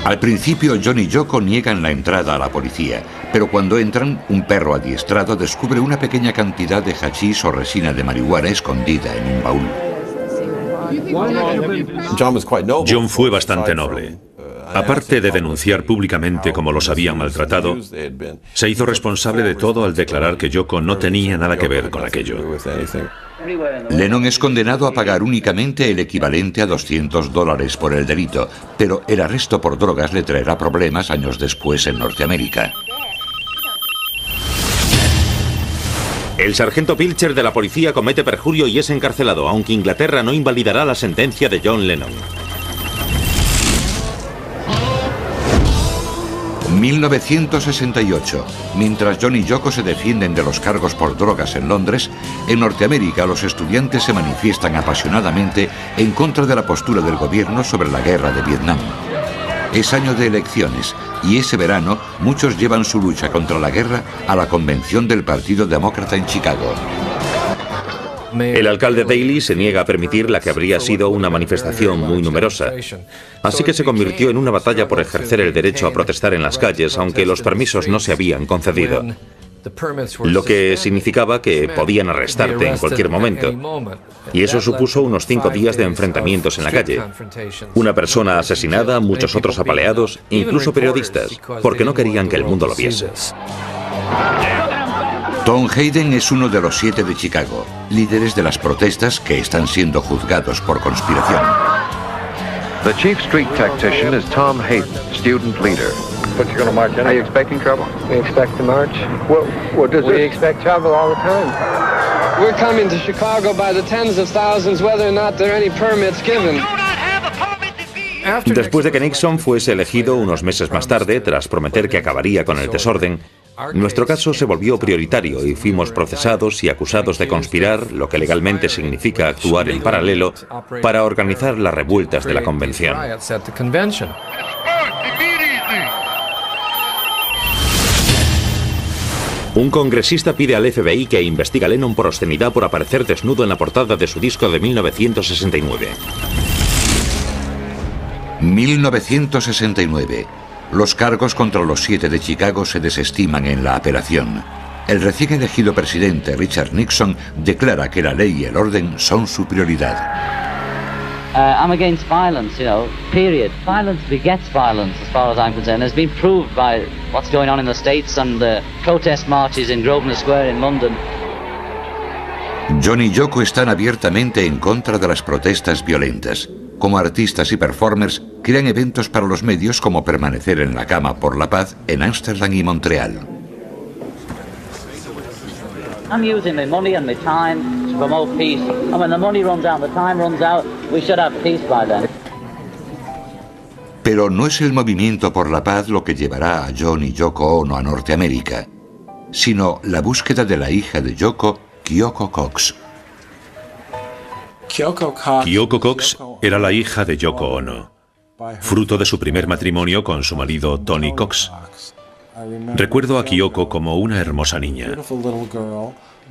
Al principio, John y Yoko niegan la entrada a la policía, pero cuando entran, un perro adiestrado descubre una pequeña cantidad de hachís o resina de marihuana escondida en un baúl. John fue bastante noble. Aparte de denunciar públicamente cómo los habían maltratado, se hizo responsable de todo al declarar que Yoko no tenía nada que ver con aquello. Lennon es condenado a pagar únicamente el equivalente a $200 por el delito, pero el arresto por drogas le traerá problemas años después en Norteamérica. El sargento Pilcher de la policía comete perjurio y es encarcelado, aunque Inglaterra no invalidará la sentencia de John Lennon. 1968. Mientras John y Yoko se defienden de los cargos por drogas en Londres, en Norteamérica los estudiantes se manifiestan apasionadamente en contra de la postura del gobierno sobre la guerra de Vietnam. Es año de elecciones y ese verano muchos llevan su lucha contra la guerra a la convención del Partido Demócrata en Chicago. El alcalde Daley se niega a permitir la que habría sido una manifestación muy numerosa, así que se convirtió en una batalla por ejercer el derecho a protestar en las calles, aunque los permisos no se habían concedido, lo que significaba que podían arrestarte en cualquier momento, y eso supuso unos 5 días de enfrentamientos en la calle. Una persona asesinada, muchos otros apaleados, incluso periodistas, porque no querían que el mundo lo viese. Tom Hayden es uno de los 7 de Chicago, líderes de las protestas que están siendo juzgados por conspiración. The chief street tactician is Tom Hayden, student leader. But you're going to march anyway. Are you expecting trouble? We expect to march. What does we expect trouble all the time. We're coming to Chicago by the tens of thousands, whether or not there are any permits given. Después de que Nixon fuese elegido unos meses más tarde, tras prometer que acabaría con el desorden, nuestro caso se volvió prioritario y fuimos procesados y acusados de conspirar, lo que legalmente significa actuar en paralelo, para organizar las revueltas de la convención. Un congresista pide al FBI que investigue a Lennon por obscenidad por aparecer desnudo en la portada de su disco de 1969. 1969. Los cargos contra los 7 de Chicago se desestiman en la apelación. El recién elegido presidente Richard Nixon declara que la ley y el orden son su prioridad. I'm against violence, period. Violence begets violence, as far as I'm concerned. It's been proved by what's going on in the States and the protest marches in Grosvenor Square in London. John y Yoko están abiertamente en contra de las protestas violentas. Como artistas y performers, crean eventos para los medios como permanecer en la cama por la paz en Ámsterdam y Montreal. I'm using my money and my time to promote peace. And when the money runs out, the time runs out, we should have peace by then. Pero no es el movimiento por la paz lo que llevará a John y Yoko Ono a Norteamérica, sino la búsqueda de la hija de Yoko, Kyoko Cox. Kyoko Cox era la hija de Yoko Ono, fruto de su primer matrimonio con su marido Tony Cox. Recuerdo a Kyoko como una hermosa niña.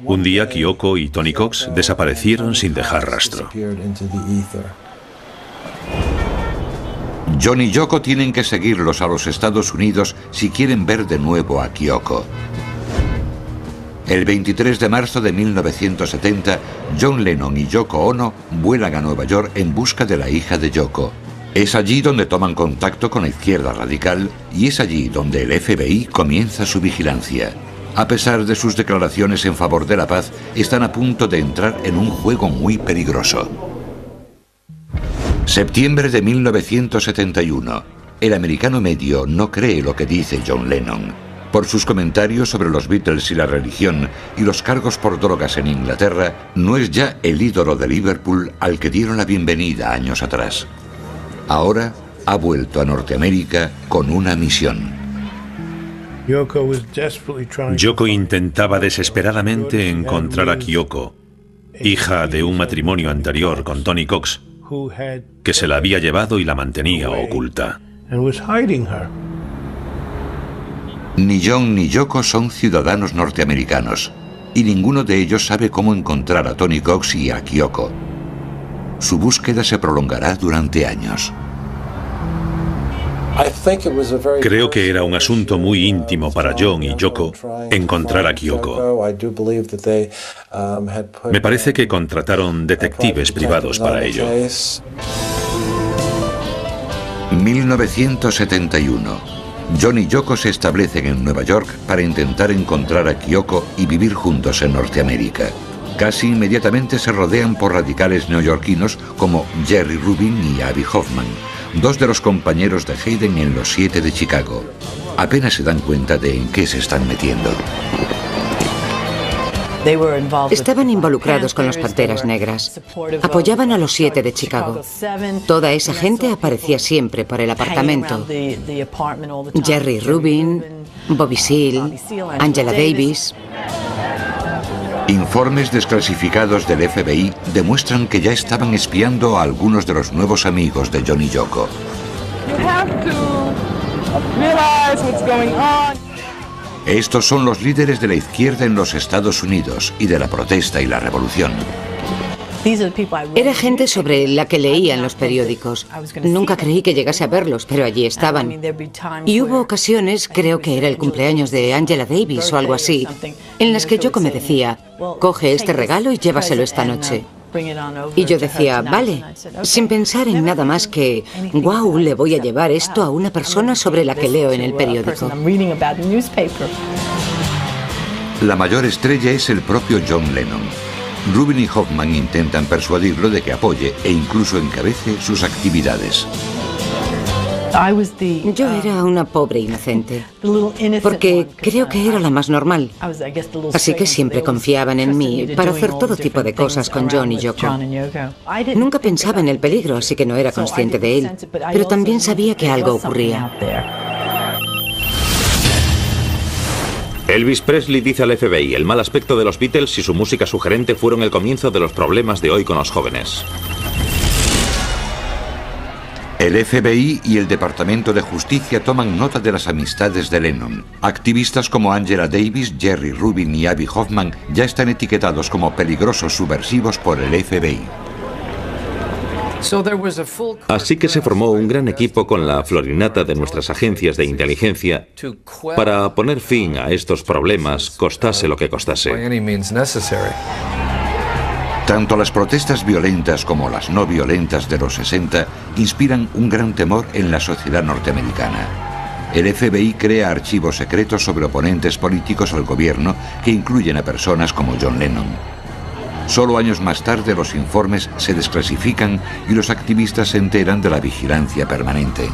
Un día Kyoko y Tony Cox desaparecieron sin dejar rastro. John y Yoko tienen que seguirlos a los Estados Unidos si quieren ver de nuevo a Kyoko. El 23 de marzo de 1970, John Lennon y Yoko Ono vuelan a Nueva York en busca de la hija de Yoko. Es allí donde toman contacto con la izquierda radical y es allí donde el FBI comienza su vigilancia. A pesar de sus declaraciones en favor de la paz, están a punto de entrar en un juego muy peligroso. Septiembre de 1971. El americano medio no cree lo que dice John Lennon. Por sus comentarios sobre los Beatles y la religión y los cargos por drogas en Inglaterra, no es ya el ídolo de Liverpool al que dieron la bienvenida años atrás. Ahora ha vuelto a Norteamérica con una misión. Yoko intentaba desesperadamente encontrar a Kyoko, hija de un matrimonio anterior con Tony Cox, que se la había llevado y la mantenía oculta. Ni John ni Yoko son ciudadanos norteamericanos, y ninguno de ellos sabe cómo encontrar a Tony Cox y a Kyoko. Su búsqueda se prolongará durante años. Creo que era un asunto muy íntimo para John y Yoko encontrar a Kyoko. Me parece que contrataron detectives privados para ello. 1971. John y Yoko se establecen en Nueva York para intentar encontrar a Kyoko y vivir juntos en Norteamérica. Casi inmediatamente se rodean por radicales neoyorquinos como Jerry Rubin y Abbie Hoffman, dos de los compañeros de Hayden en los 7 de Chicago. Apenas se dan cuenta de en qué se están metiendo. Estaban involucrados con los Panteras Negras. Apoyaban a los 7 de Chicago. Toda esa gente aparecía siempre por el apartamento. Jerry Rubin, Bobby Seale, Angela Davis. Informes desclasificados del FBI demuestran que ya estaban espiando a algunos de los nuevos amigos de John y Yoko. Estos son los líderes de la izquierda en los Estados Unidos y de la protesta y la revolución. Era gente sobre la que leía en los periódicos. Nunca creí que llegase a verlos, pero allí estaban. Y hubo ocasiones, creo que era el cumpleaños de Angela Davis o algo así, en las que Yoko me decía, coge este regalo y llévaselo esta noche. Y yo decía, vale, sin pensar en nada más que, wow, le voy a llevar esto a una persona sobre la que leo en el periódico. La mayor estrella es el propio John Lennon. Rubin y Hoffman intentan persuadirlo de que apoye e incluso encabece sus actividades. Yo era una pobre inocente, porque creo que era la más normal. Así que siempre confiaban en mí para hacer todo tipo de cosas con John y Yoko. Nunca pensaba en el peligro, así que no era consciente de él, pero también sabía que algo ocurría. Elvis Presley dice al FBI, el mal aspecto de los Beatles y su música sugerente fueron el comienzo de los problemas de hoy con los jóvenes. El FBI y el Departamento de Justicia toman nota de las amistades de Lennon. Activistas como Angela Davis, Jerry Rubin y Abby Hoffman ya están etiquetados como peligrosos subversivos por el FBI. Así que se formó un gran equipo con la florinata de nuestras agencias de inteligencia para poner fin a estos problemas, costase lo que costase. Tanto las protestas violentas como las no violentas de los 60 inspiran un gran temor en la sociedad norteamericana. El FBI crea archivos secretos sobre oponentes políticos al gobierno que incluyen a personas como John Lennon. Solo años más tarde los informes se desclasifican y los activistas se enteran de la vigilancia permanente.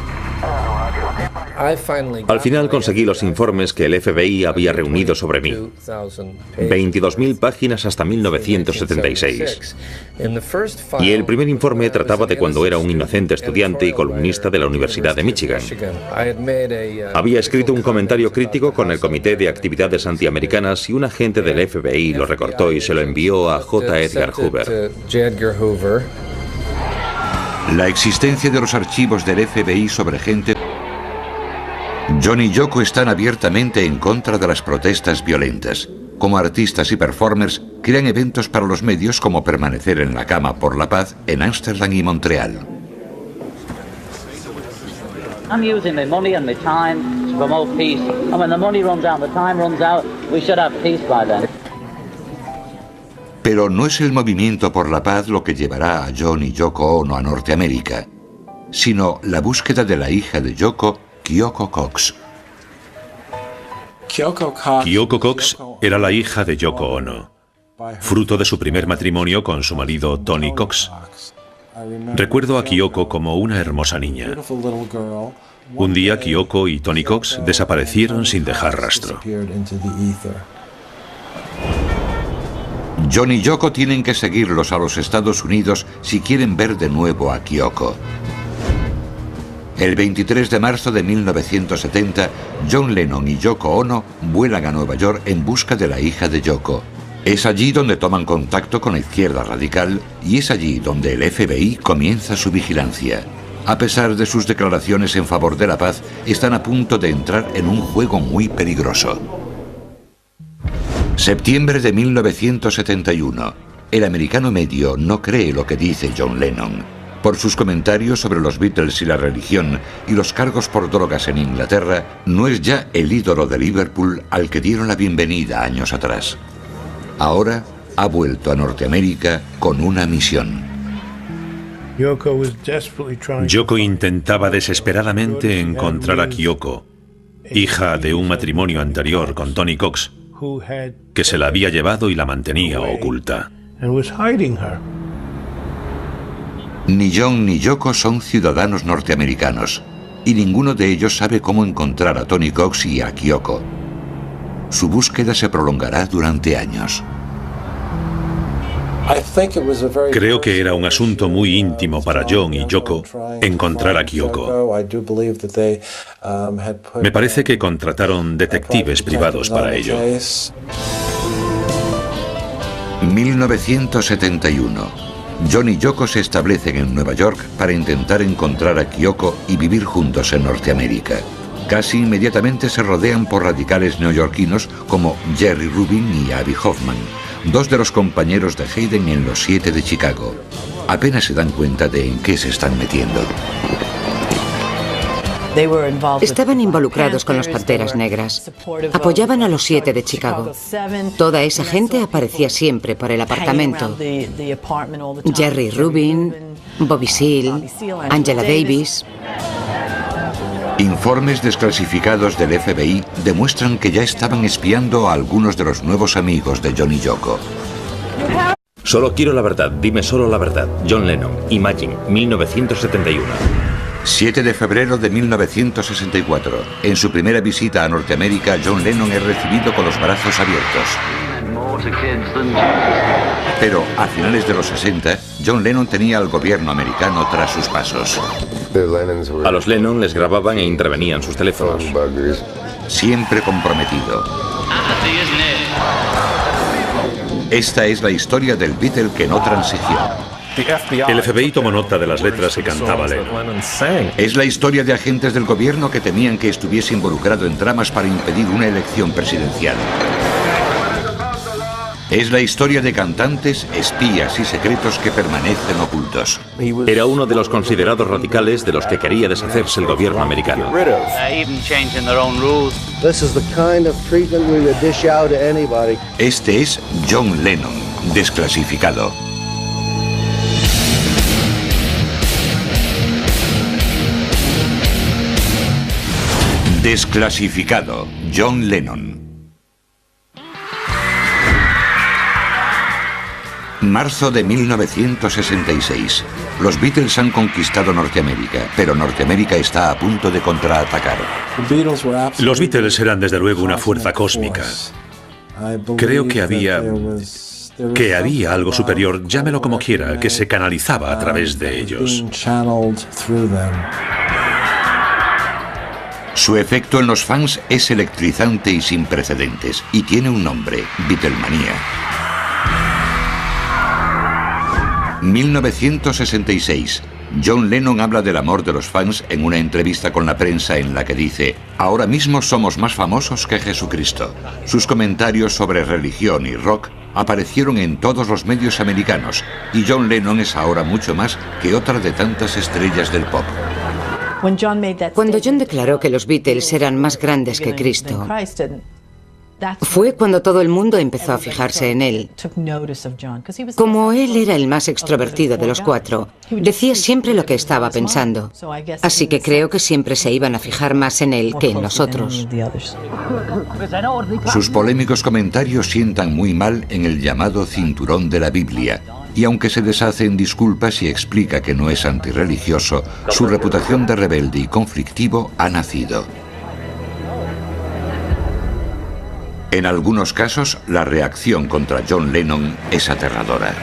Al final conseguí los informes que el FBI había reunido sobre mí. 22.000 páginas hasta 1976. Y el primer informe trataba de cuando era un inocente estudiante y columnista de la Universidad de Michigan. Había escrito un comentario crítico con el Comité de Actividades Antiamericanas y un agente del FBI lo recortó y se lo envió a J. Edgar Hoover. La existencia de los archivos del FBI sobre gente... John y Yoko están abiertamente en contra de las protestas violentas. Como artistas y performers, crean eventos para los medios como permanecer en la cama por la paz en Ámsterdam y Montreal. I'm using my money and my time to promote peace. And when the money runs out, the time runs out, we should have peace by then. Pero no es el movimiento por la paz lo que llevará a John y Yoko Ono a Norteamérica, sino la búsqueda de la hija de Yoko, Kyoko Cox. Kyoko Cox era la hija de Yoko Ono, fruto de su primer matrimonio con su marido Tony Cox. Recuerdo a Kyoko como una hermosa niña. Un día Kyoko y Tony Cox desaparecieron sin dejar rastro. John y Yoko tienen que seguirlos a los Estados Unidos si quieren ver de nuevo a Kyoko. El 23 de marzo de 1970, John Lennon y Yoko Ono vuelan a Nueva York en busca de la hija de Yoko. Es allí donde toman contacto con la izquierda radical y es allí donde el FBI comienza su vigilancia. A pesar de sus declaraciones en favor de la paz, están a punto de entrar en un juego muy peligroso. Septiembre de 1971. El americano medio no cree lo que dice John Lennon. Por sus comentarios sobre los Beatles y la religión y los cargos por drogas en Inglaterra, no es ya el ídolo de Liverpool al que dieron la bienvenida años atrás. Ahora ha vuelto a Norteamérica con una misión. Yoko intentaba desesperadamente encontrar a Kyoko, hija de un matrimonio anterior con Tony Cox, que se la había llevado y la mantenía oculta. Ni John ni Yoko son ciudadanos norteamericanos, y ninguno de ellos sabe cómo encontrar a Tony Cox y a Kyoko. Su búsqueda se prolongará durante años. Creo que era un asunto muy íntimo para John y Yoko encontrar a Kyoko. Me parece que contrataron detectives privados para ello. 1971. John y Yoko se establecen en Nueva York para intentar encontrar a Kyoko y vivir juntos en Norteamérica. Casi inmediatamente se rodean por radicales neoyorquinos como Jerry Rubin y Abby Hoffman, dos de los compañeros de Hayden en Los 7 de Chicago. Apenas se dan cuenta de en qué se están metiendo. Estaban involucrados con los Panteras Negras. Apoyaban a Los 7 de Chicago. Toda esa gente aparecía siempre por el apartamento. Jerry Rubin, Bobby Seale, Angela Davis. Informes desclasificados del FBI demuestran que ya estaban espiando a algunos de los nuevos amigos de John y Yoko. Solo quiero la verdad, dime solo la verdad. John Lennon, Imagine, 1971. 7 de febrero de 1964. En su primera visita a Norteamérica, John Lennon es recibido con los brazos abiertos. Pero a finales de los 60, John Lennon tenía al gobierno americano tras sus pasos. A los Lennon les grababan e intervenían sus teléfonos. Siempre comprometido. Esta es la historia del Beatle que no transigió. El FBI tomó nota de las letras que cantaba Lennon. Es la historia de agentes del gobierno que temían que estuviese involucrado en tramas para impedir una elección presidencial. Es la historia de cantantes, espías y secretos que permanecen ocultos. Era uno de los considerados radicales de los que quería deshacerse el gobierno americano. Este es John Lennon, desclasificado. Desclasificado, John Lennon. Marzo de 1966. Los Beatles han conquistado Norteamérica, pero Norteamérica está a punto de contraatacar. Los Beatles eran desde luego una fuerza cósmica. Creo que había algo superior, llámelo como quiera, que se canalizaba a través de ellos. Su efecto en los fans es electrizante y sin precedentes, y tiene un nombre: Beatlemanía. 1966. John Lennon habla del amor de los fans en una entrevista con la prensa en la que dice: ahora mismo somos más famosos que Jesucristo. Sus comentarios sobre religión y rock aparecieron en todos los medios americanos, y John Lennon es ahora mucho más que otra de tantas estrellas del pop. Cuando John declaró que los Beatles eran más grandes que Cristo, fue cuando todo el mundo empezó a fijarse en él. Como él era el más extrovertido de los cuatro, decía siempre lo que estaba pensando. Así que creo que siempre se iban a fijar más en él que en nosotros. Sus polémicos comentarios sientan muy mal en el llamado cinturón de la Biblia. Y aunque se deshace en disculpas y explica que no es antirreligioso, su reputación de rebelde y conflictivo ha nacido. En algunos casos, la reacción contra John Lennon es aterradora.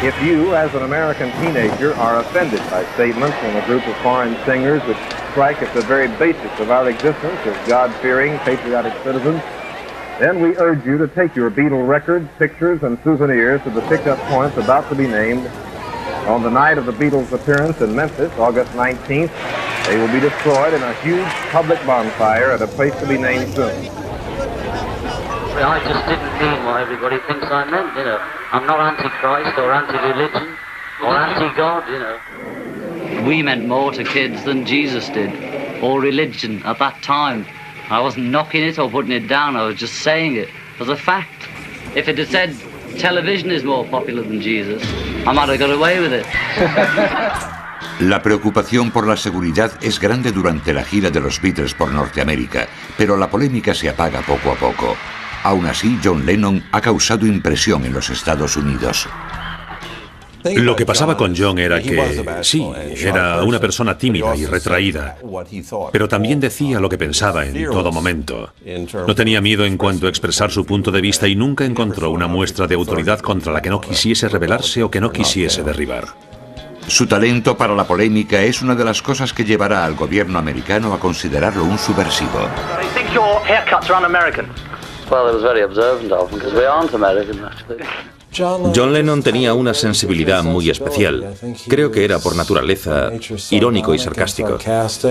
If you, as an American teenager, are offended by statements from a group of foreign singers which strike at the very basics of our existence as God-fearing, patriotic citizens, then we urge you to take your Beatle records, pictures, and souvenirs to the pickup points about to be named. On the night of the Beatles' appearance in Memphis, August 19th, they will be destroyed in a huge public bonfire at a place to be named soon. I just didn't mean what everybody thinks I meant, you know. I'm not anti-Christ or anti-religion or anti-God, you know. We meant more to kids than Jesus did, or religion at that time. I wasn't knocking it or putting it down, I was just saying it as a fact. If it had said television is more popular than Jesus, I might have got away with it. La preocupación por la seguridad es grande durante la gira de los Beatles por Norteamérica, pero la polémica se apaga poco a poco. Aún así, John Lennon ha causado impresión en los Estados Unidos. Lo que pasaba con John era que, sí, era una persona tímida y retraída, pero también decía lo que pensaba en todo momento. No tenía miedo en cuanto a expresar su punto de vista y nunca encontró una muestra de autoridad contra la que no quisiese rebelarse o que no quisiese derribar. Su talento para la polémica es una de las cosas que llevará al gobierno americano a considerarlo un subversivo. John Lennon tenía una sensibilidad muy especial. Creo que era por naturaleza irónico y sarcástico. Seems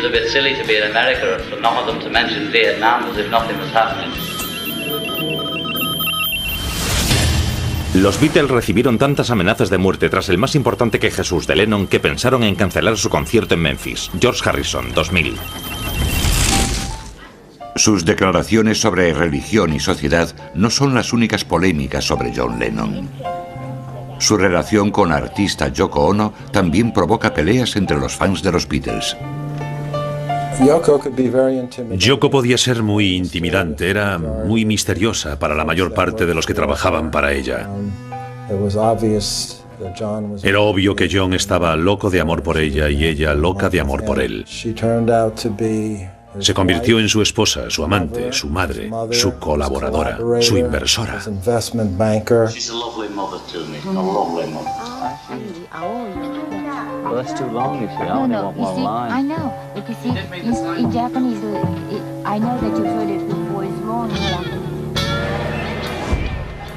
a bit silly to be in America for none of them to mention Vietnam as if nothing was happening. Los Beatles recibieron tantas amenazas de muerte tras el más importante que Jesús de Lennon que pensaron en cancelar su concierto en Memphis. George Harrison, 2000. Sus declaraciones sobre religión y sociedad no son las únicas polémicas sobre John Lennon. Su relación con la artista Yoko Ono también provoca peleas entre los fans de los Beatles. Yoko podía ser muy intimidante, era muy misteriosa para la mayor parte de los que trabajaban para ella. Era obvio que John estaba loco de amor por ella y ella loca de amor por él. Se convirtió en su esposa, su amante, su madre, su colaboradora, su inversora. Well, that's too long, you see. I only want one line. I know. But you see, in Japanese, I know that you've heard it before. It's wrong in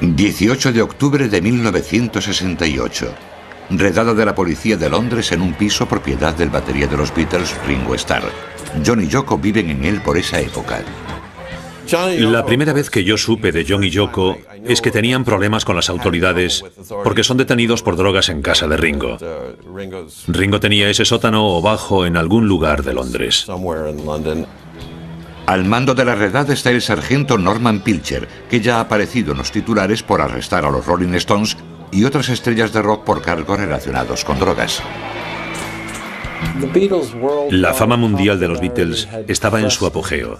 Japanese. 18 de octubre de 1968. Redada de la policía de Londres en un piso propiedad del batería de los Beatles, Ringo Starr. John y Yoko viven en él por esa época. La primera vez que yo supe de John y Yoko es que tenían problemas con las autoridades porque son detenidos por drogas en casa de Ringo. Ringo tenía ese sótano o bajo en algún lugar de Londres. Al mando de la redada está el sargento Norman Pilcher, que ya ha aparecido en los titulares por arrestar a los Rolling Stones y otras estrellas de rock por cargos relacionados con drogas. La fama mundial de los Beatles estaba en su apogeo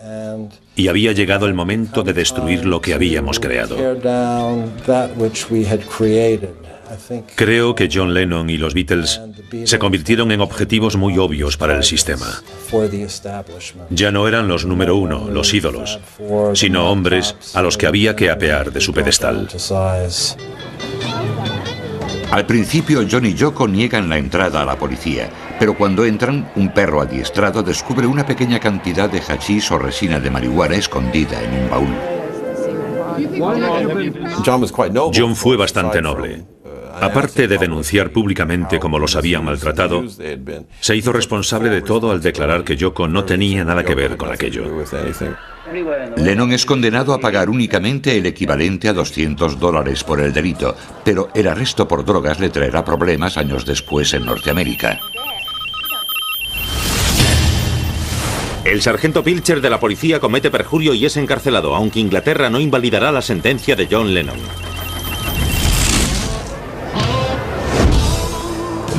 y había llegado el momento de destruir lo que habíamos creado. Creo que John Lennon y los Beatles se convirtieron en objetivos muy obvios para el sistema. Ya no eran los número uno, los ídolos, sino hombres a los que había que apear de su pedestal. Al principio, John y Yoko niegan la entrada a la policía, pero cuando entran, un perro adiestrado descubre una pequeña cantidad de hachís o resina de marihuana escondida en un baúl. John fue bastante noble. Aparte de denunciar públicamente cómo los habían maltratado, se hizo responsable de todo al declarar que Yoko no tenía nada que ver con aquello. Lennon es condenado a pagar únicamente el equivalente a $200 por el delito, pero el arresto por drogas le traerá problemas años después en Norteamérica. El sargento Pilcher de la policía comete perjurio y es encarcelado, aunque Inglaterra no invalidará la sentencia de John Lennon.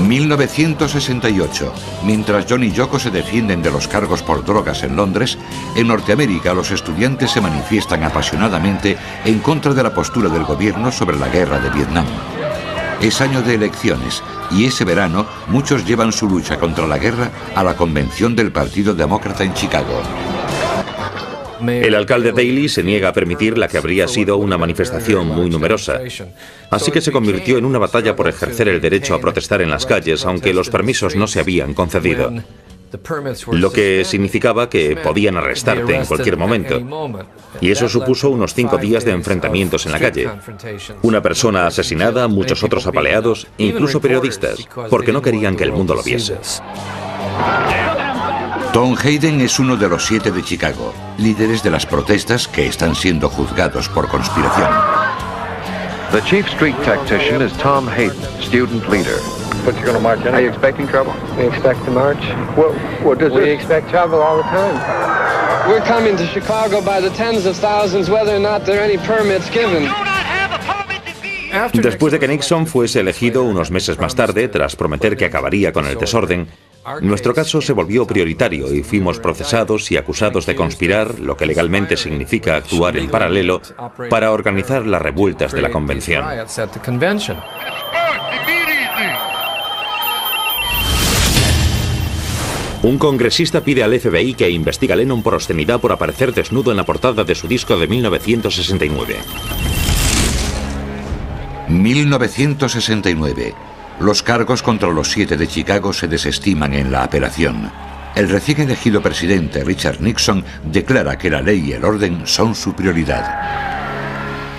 1968. Mientras John y Yoko se defienden de los cargos por drogas en Londres, en Norteamérica los estudiantes se manifiestan apasionadamente en contra de la postura del gobierno sobre la guerra de Vietnam. Es año de elecciones y ese verano muchos llevan su lucha contra la guerra a la convención del Partido Demócrata en Chicago. El alcalde Daley se niega a permitir la que habría sido una manifestación muy numerosa. Así que se convirtió en una batalla por ejercer el derecho a protestar en las calles, aunque los permisos no se habían concedido. Lo que significaba que podían arrestarte en cualquier momento. Y eso supuso unos 5 días de enfrentamientos en la calle. Una persona asesinada, muchos otros apaleados, incluso periodistas, porque no querían que el mundo lo viese. Tom Hayden es uno de los 7 de Chicago, líderes de las protestas que están siendo juzgados por conspiración. The chief street tactician is Tom Hayden, student leader. But you're going to march anyway. Are you expecting trouble? We expect to march. What does we expect trouble all the time. We're coming to Chicago by the tens of thousands, whether or not there are any permits given. Después de que Nixon fuese elegido unos meses más tarde, tras prometer que acabaría con el desorden, Nuestro caso se volvió prioritario y fuimos procesados y acusados de conspirar, lo que legalmente significa actuar en paralelo, para organizar las revueltas de la convención. Un congresista pide al FBI que investigue a Lennon por obscenidad por aparecer desnudo en la portada de su disco de 1969. 1969. Los cargos contra los 7 de Chicago se desestiman en la apelación. El recién elegido presidente Richard Nixon declara que la ley y el orden son su prioridad.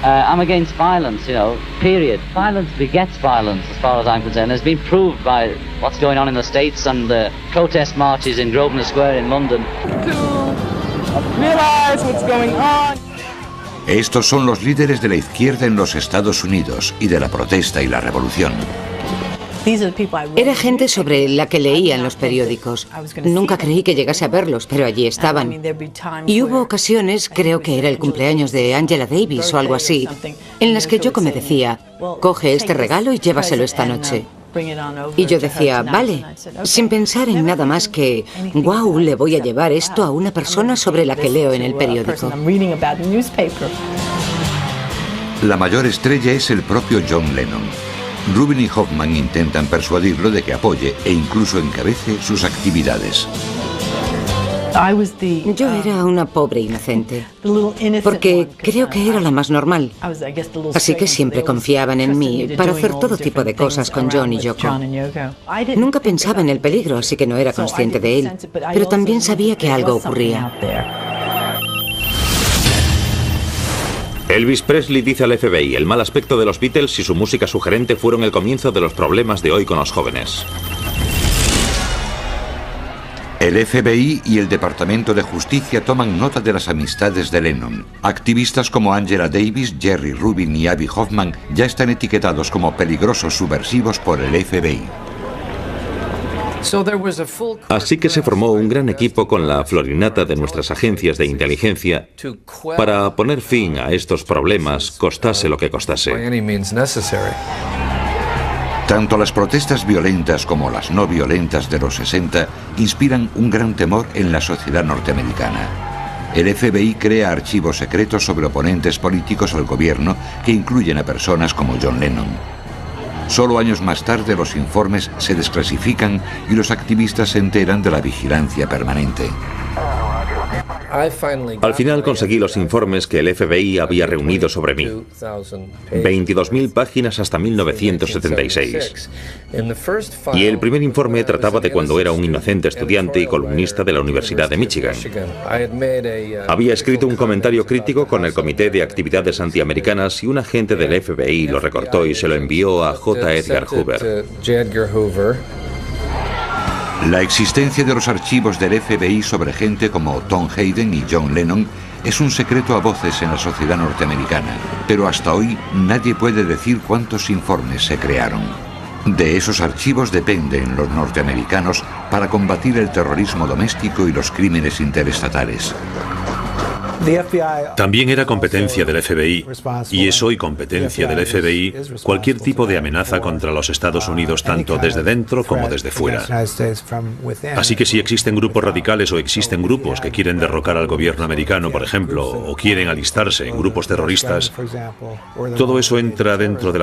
I'm against violence, period. Violence begets violence, as far as I'm concerned. It's been proved by what's going on in the States and the protest marches in Grosvenor Square in London. Realize what's going on. Estos son los líderes de la izquierda en los Estados Unidos y de la protesta y la revolución. Era gente sobre la que leía en los periódicos. Nunca creí que llegase a verlos, pero allí estaban. Y hubo ocasiones, creo que era el cumpleaños de Angela Davis o algo así, en las que Yoko me decía, coge este regalo y llévaselo esta noche. Y yo decía, vale, sin pensar en nada más que, wow, le voy a llevar esto a una persona sobre la que leo en el periódico. La mayor estrella es el propio John Lennon. Rubin y Hoffman intentan persuadirlo de que apoye e incluso encabece sus actividades. Yo era una pobre inocente, porque creo que era la más normal. Así que siempre confiaban en mí para hacer todo tipo de cosas con John y Yoko. Nunca pensaba en el peligro, así que no era consciente de él, pero también sabía que algo ocurría. Elvis Presley dice al FBI, el mal aspecto de los Beatles y su música sugerente fueron el comienzo de los problemas de hoy con los jóvenes. El FBI y el Departamento de Justicia toman nota de las amistades de Lennon. Activistas como Angela Davis, Jerry Rubin y Abbie Hoffman ya están etiquetados como peligrosos subversivos por el FBI. Así que se formó un gran equipo con la florinata de nuestras agencias de inteligencia para poner fin a estos problemas, costase lo que costase. Tanto las protestas violentas como las no violentas de los 60 inspiran un gran temor en la sociedad norteamericana. El FBI crea archivos secretos sobre oponentes políticos al gobierno que incluyen a personas como John Lennon. Solo años más tarde los informes se desclasifican y los activistas se enteran de la vigilancia permanente. Al final conseguí los informes que el FBI había reunido sobre mí. 22.000 páginas hasta 1976. Y el primer informe trataba de cuando era un inocente estudiante y columnista de la Universidad de Michigan. Había escrito un comentario crítico con el Comité de Actividades Antiamericanas y un agente del FBI lo recortó y se lo envió a J. Edgar Hoover. La existencia de los archivos del FBI sobre gente como Tom Hayden y John Lennon es un secreto a voces en la sociedad norteamericana, pero hasta hoy nadie puede decir cuántos informes se crearon. De esos archivos dependen los norteamericanos para combatir el terrorismo doméstico y los crímenes interestatales. También era competencia del FBI, y es hoy competencia del FBI, cualquier tipo de amenaza contra los Estados Unidos, tanto desde dentro como desde fuera. Así que si existen grupos radicales o existen grupos que quieren derrocar al gobierno americano, por ejemplo, o quieren alistarse en grupos terroristas, todo eso entra dentro de la